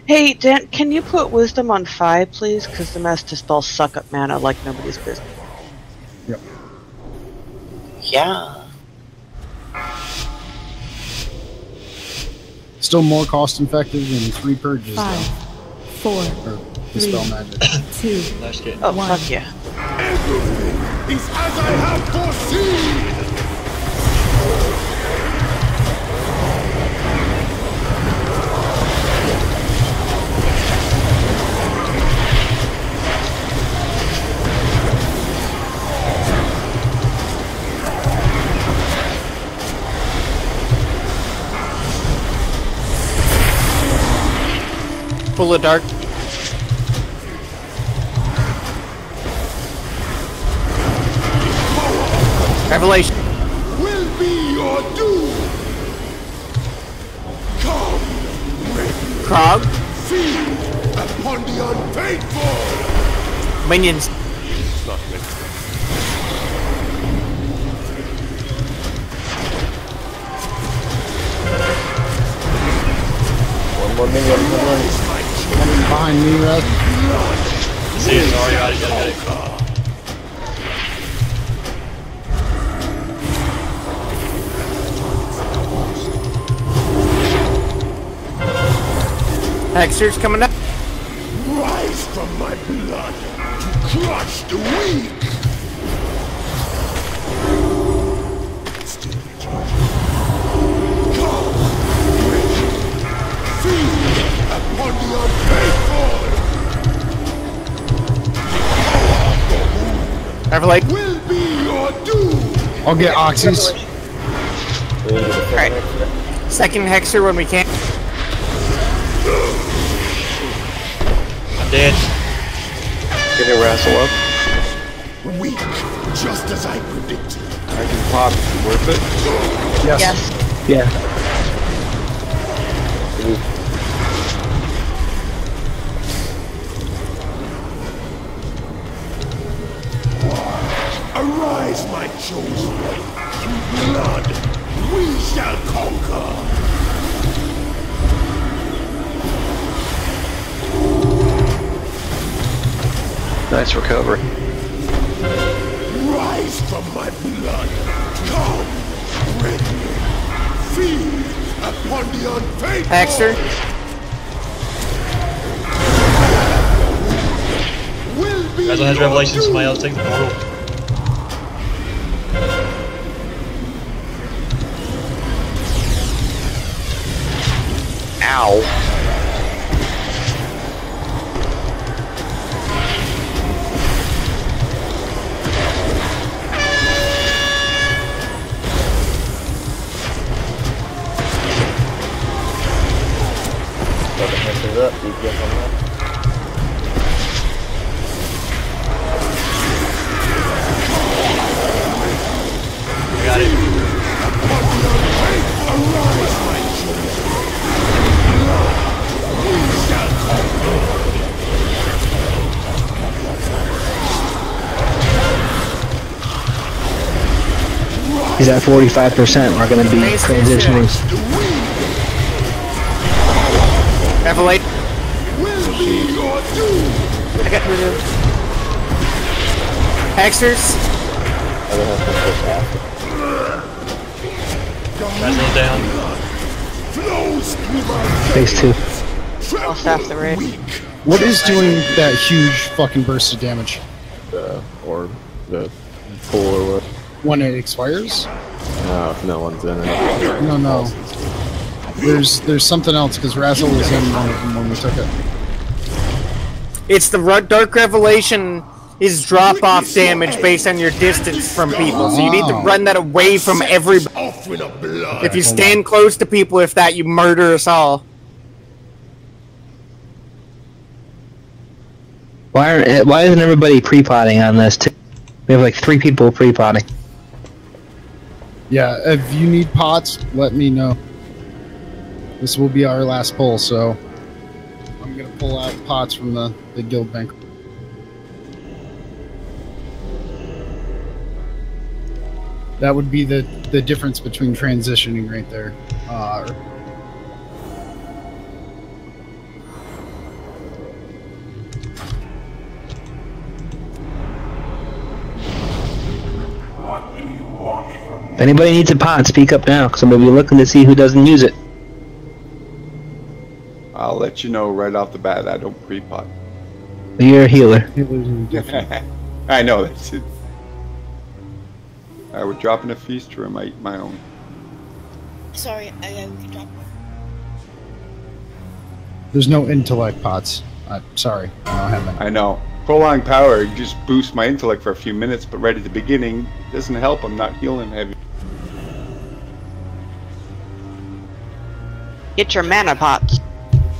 Hey, Dan, can you put Wisdom on 5, please? Because the Mass Dispel suck up mana like nobody's business. Yep. Yeah. Still more cost effective than 3 purges. 5, 4, or Dispel magic. 2, Oh, 1. fuck yeah. Everything is as I have foreseen! Full of dark. Revelation. Will be your doom! Come, Krog. feed upon the unfaithful! Minions. One more minion, come on. Behind me, Red. See it, sorry, got it. Hexer's coming up. Rise from my blood to crush the weak! Still come, feed upon the unfaithful! Everlight. Will be your doom! I'll get Oxys. Alright. Second Hexer when we can. I'm dead. Getting Razzle up. Weak, just as I predicted. I can pop. Worth it? Yes. Yeah. Arise, my chosen. Through blood, we shall conquer. Nice recovery. Rise from my blood. Come, red men. Feed upon the unfaithful. Hexer. Razzle has Revelation, somebody else take the portal. Ow. DPS on that? Got it. He's at 45%. We're going to be transitioning. Revelate. I got removed. Hexers. Razzle down. Phase 2. Lost half the raid. What is doing that huge fucking burst of damage? The orb, the pool or what? When it expires? No, if no one's in it. No. There's something else because Razzle was in one of them when we took it. It's the Dark Revelation is drop-off damage based on your distance from people. So you need to run that away from everybody. If you stand close to people, if that, you murder us all. Why isn't everybody pre-potting on this too? We have like 3 people pre-potting. Yeah, if you need pots, let me know. This will be our last pull, so I'm gonna pull out pots from the guild bank. That would be the difference between transitioning right there. If anybody needs a pot, speak up now, because I'm going to be looking to see who doesn't use it. I'll let you know right off the bat I don't pre-pot. You're a healer. I know, that's it. I would drop in a feast or I might eat my own. Sorry, we can drop one. There's no intellect pots. Sorry, I don't have any. I know. Prolonged power just boosts my intellect for a few minutes, but right at the beginning doesn't help. I'm not healing heavy. Get your mana pots.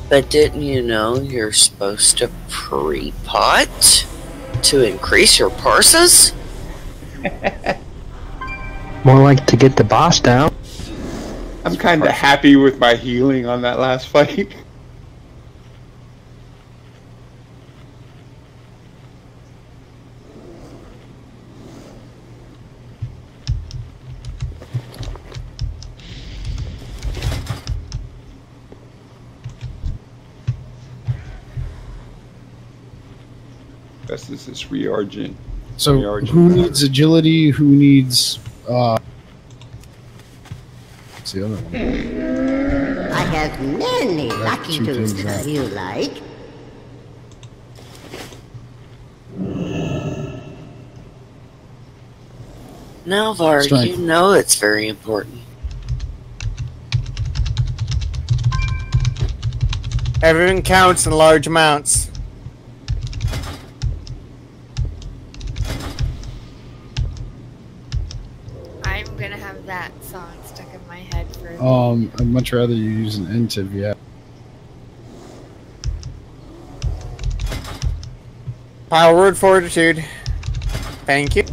But didn't you know you're supposed to pre-pot to increase your parses? More like to get the boss down. I'm kind of happy with my healing on that last fight. This is Reargent. So who needs agility? Who needs what's the other one? I have many lucky tools if you like. Now, Var, you know it's very important. Everything counts in large amounts. I'm gonna have that song stuck in my head for. I'd much rather you use an intiv, yeah. Power word fortitude. Thank you.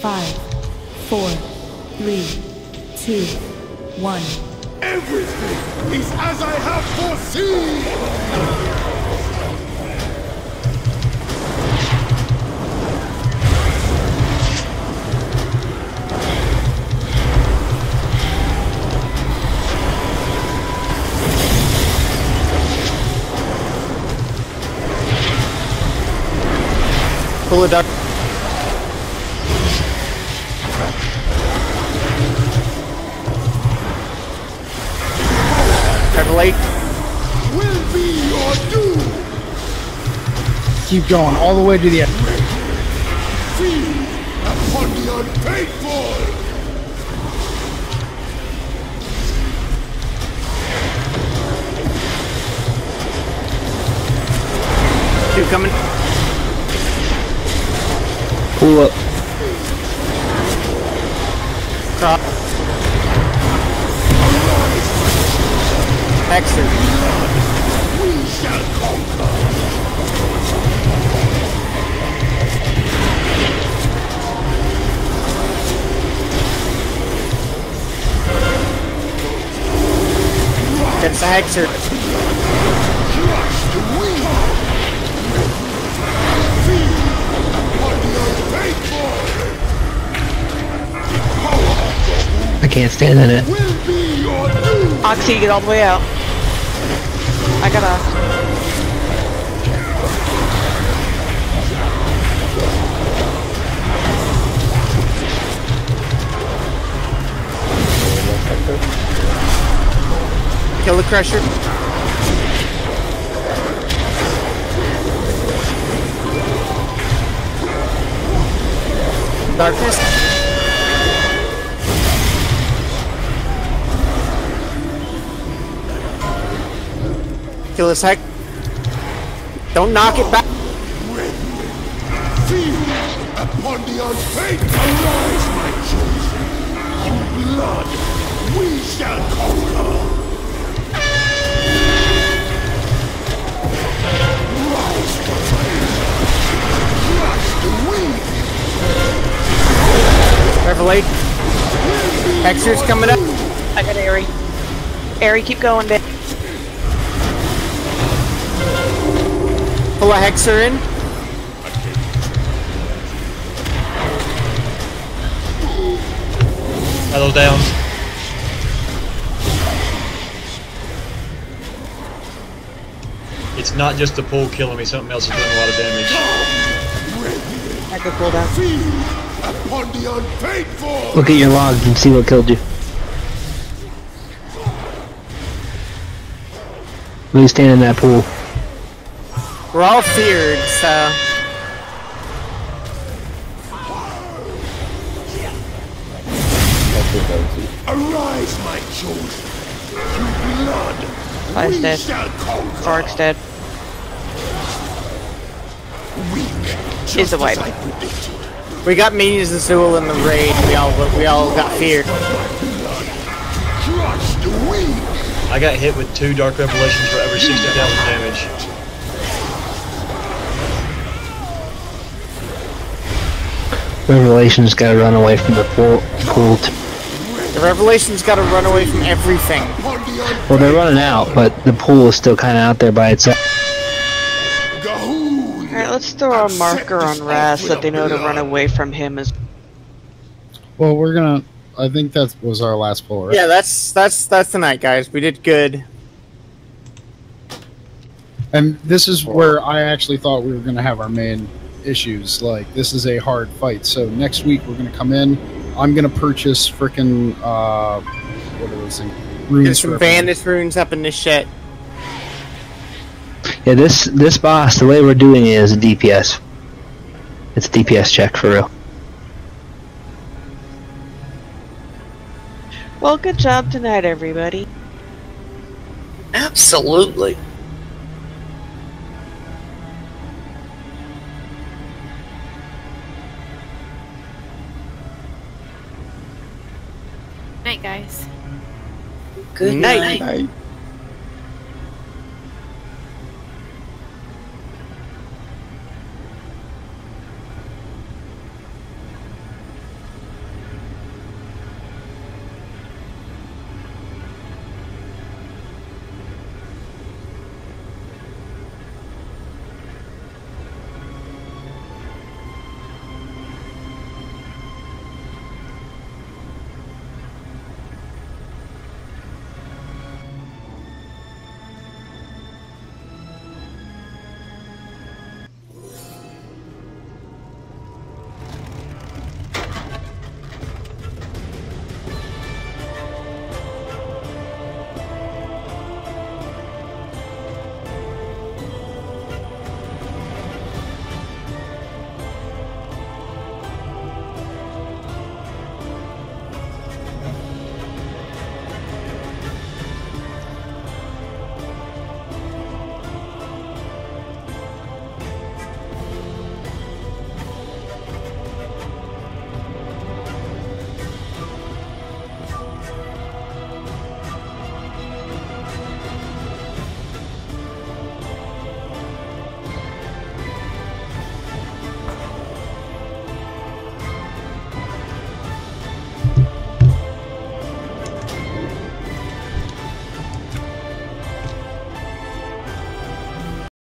Five, 4, 3, 2, 1. Everything is as I have foreseen! Pull it up. Revelate. Will be your doom. Keep going all the way to the end. Feed upon the unfaithful. Two coming. Pull up. Crop. Hexer. We shall conquer. Gets the Hexer. I can't stand in it. Oxy, get all the way out. I got Ox. Kill the Crusher. Darkness. Kill this heck. Don't knock it back. Feed upon the unfaithful. Arise, my chosen. In blood, we shall conquer. Rise to crush the weak. Revelate. Hexer's coming up. I got Airy. Airy, keep going, babe. Pull a Hexer in. Hello down. It's not just the pool killing me, something else is doing a lot of damage. I could pull down. Upon the unfaithful. Look at your logs and see what killed you. Please stand in that pool. We're all feared, so. Arise, my chosen. Through blood, Five's we dead. shall conquer. Vark's dead. Is the wipe. We got minions and Zool in the raid. We all got feared. Crush the weak. I got hit with 2 Dark Revelations for over 60,000 damage. Revelation's gotta run away from the pool. The Revelation's gotta run away from everything. Well, they're running out, but the pool is still kind of out there by itself. Alright, let's throw a marker on Raz so that they know to run away from him as. Well, we're gonna. I think that was our last pull, right? Yeah, that's the night, guys. We did good. And this is where I actually thought we were gonna have our main issues. Like, this is a hard fight. So next week we're gonna come in. I'm gonna purchase frickin' what are those things? Runes. There's some bandit runes up in this shit. Yeah, this boss, the way we're doing it is a DPS. It's a DPS check for real. Well, good job tonight, everybody. Absolutely. Night, guys. Good night. night.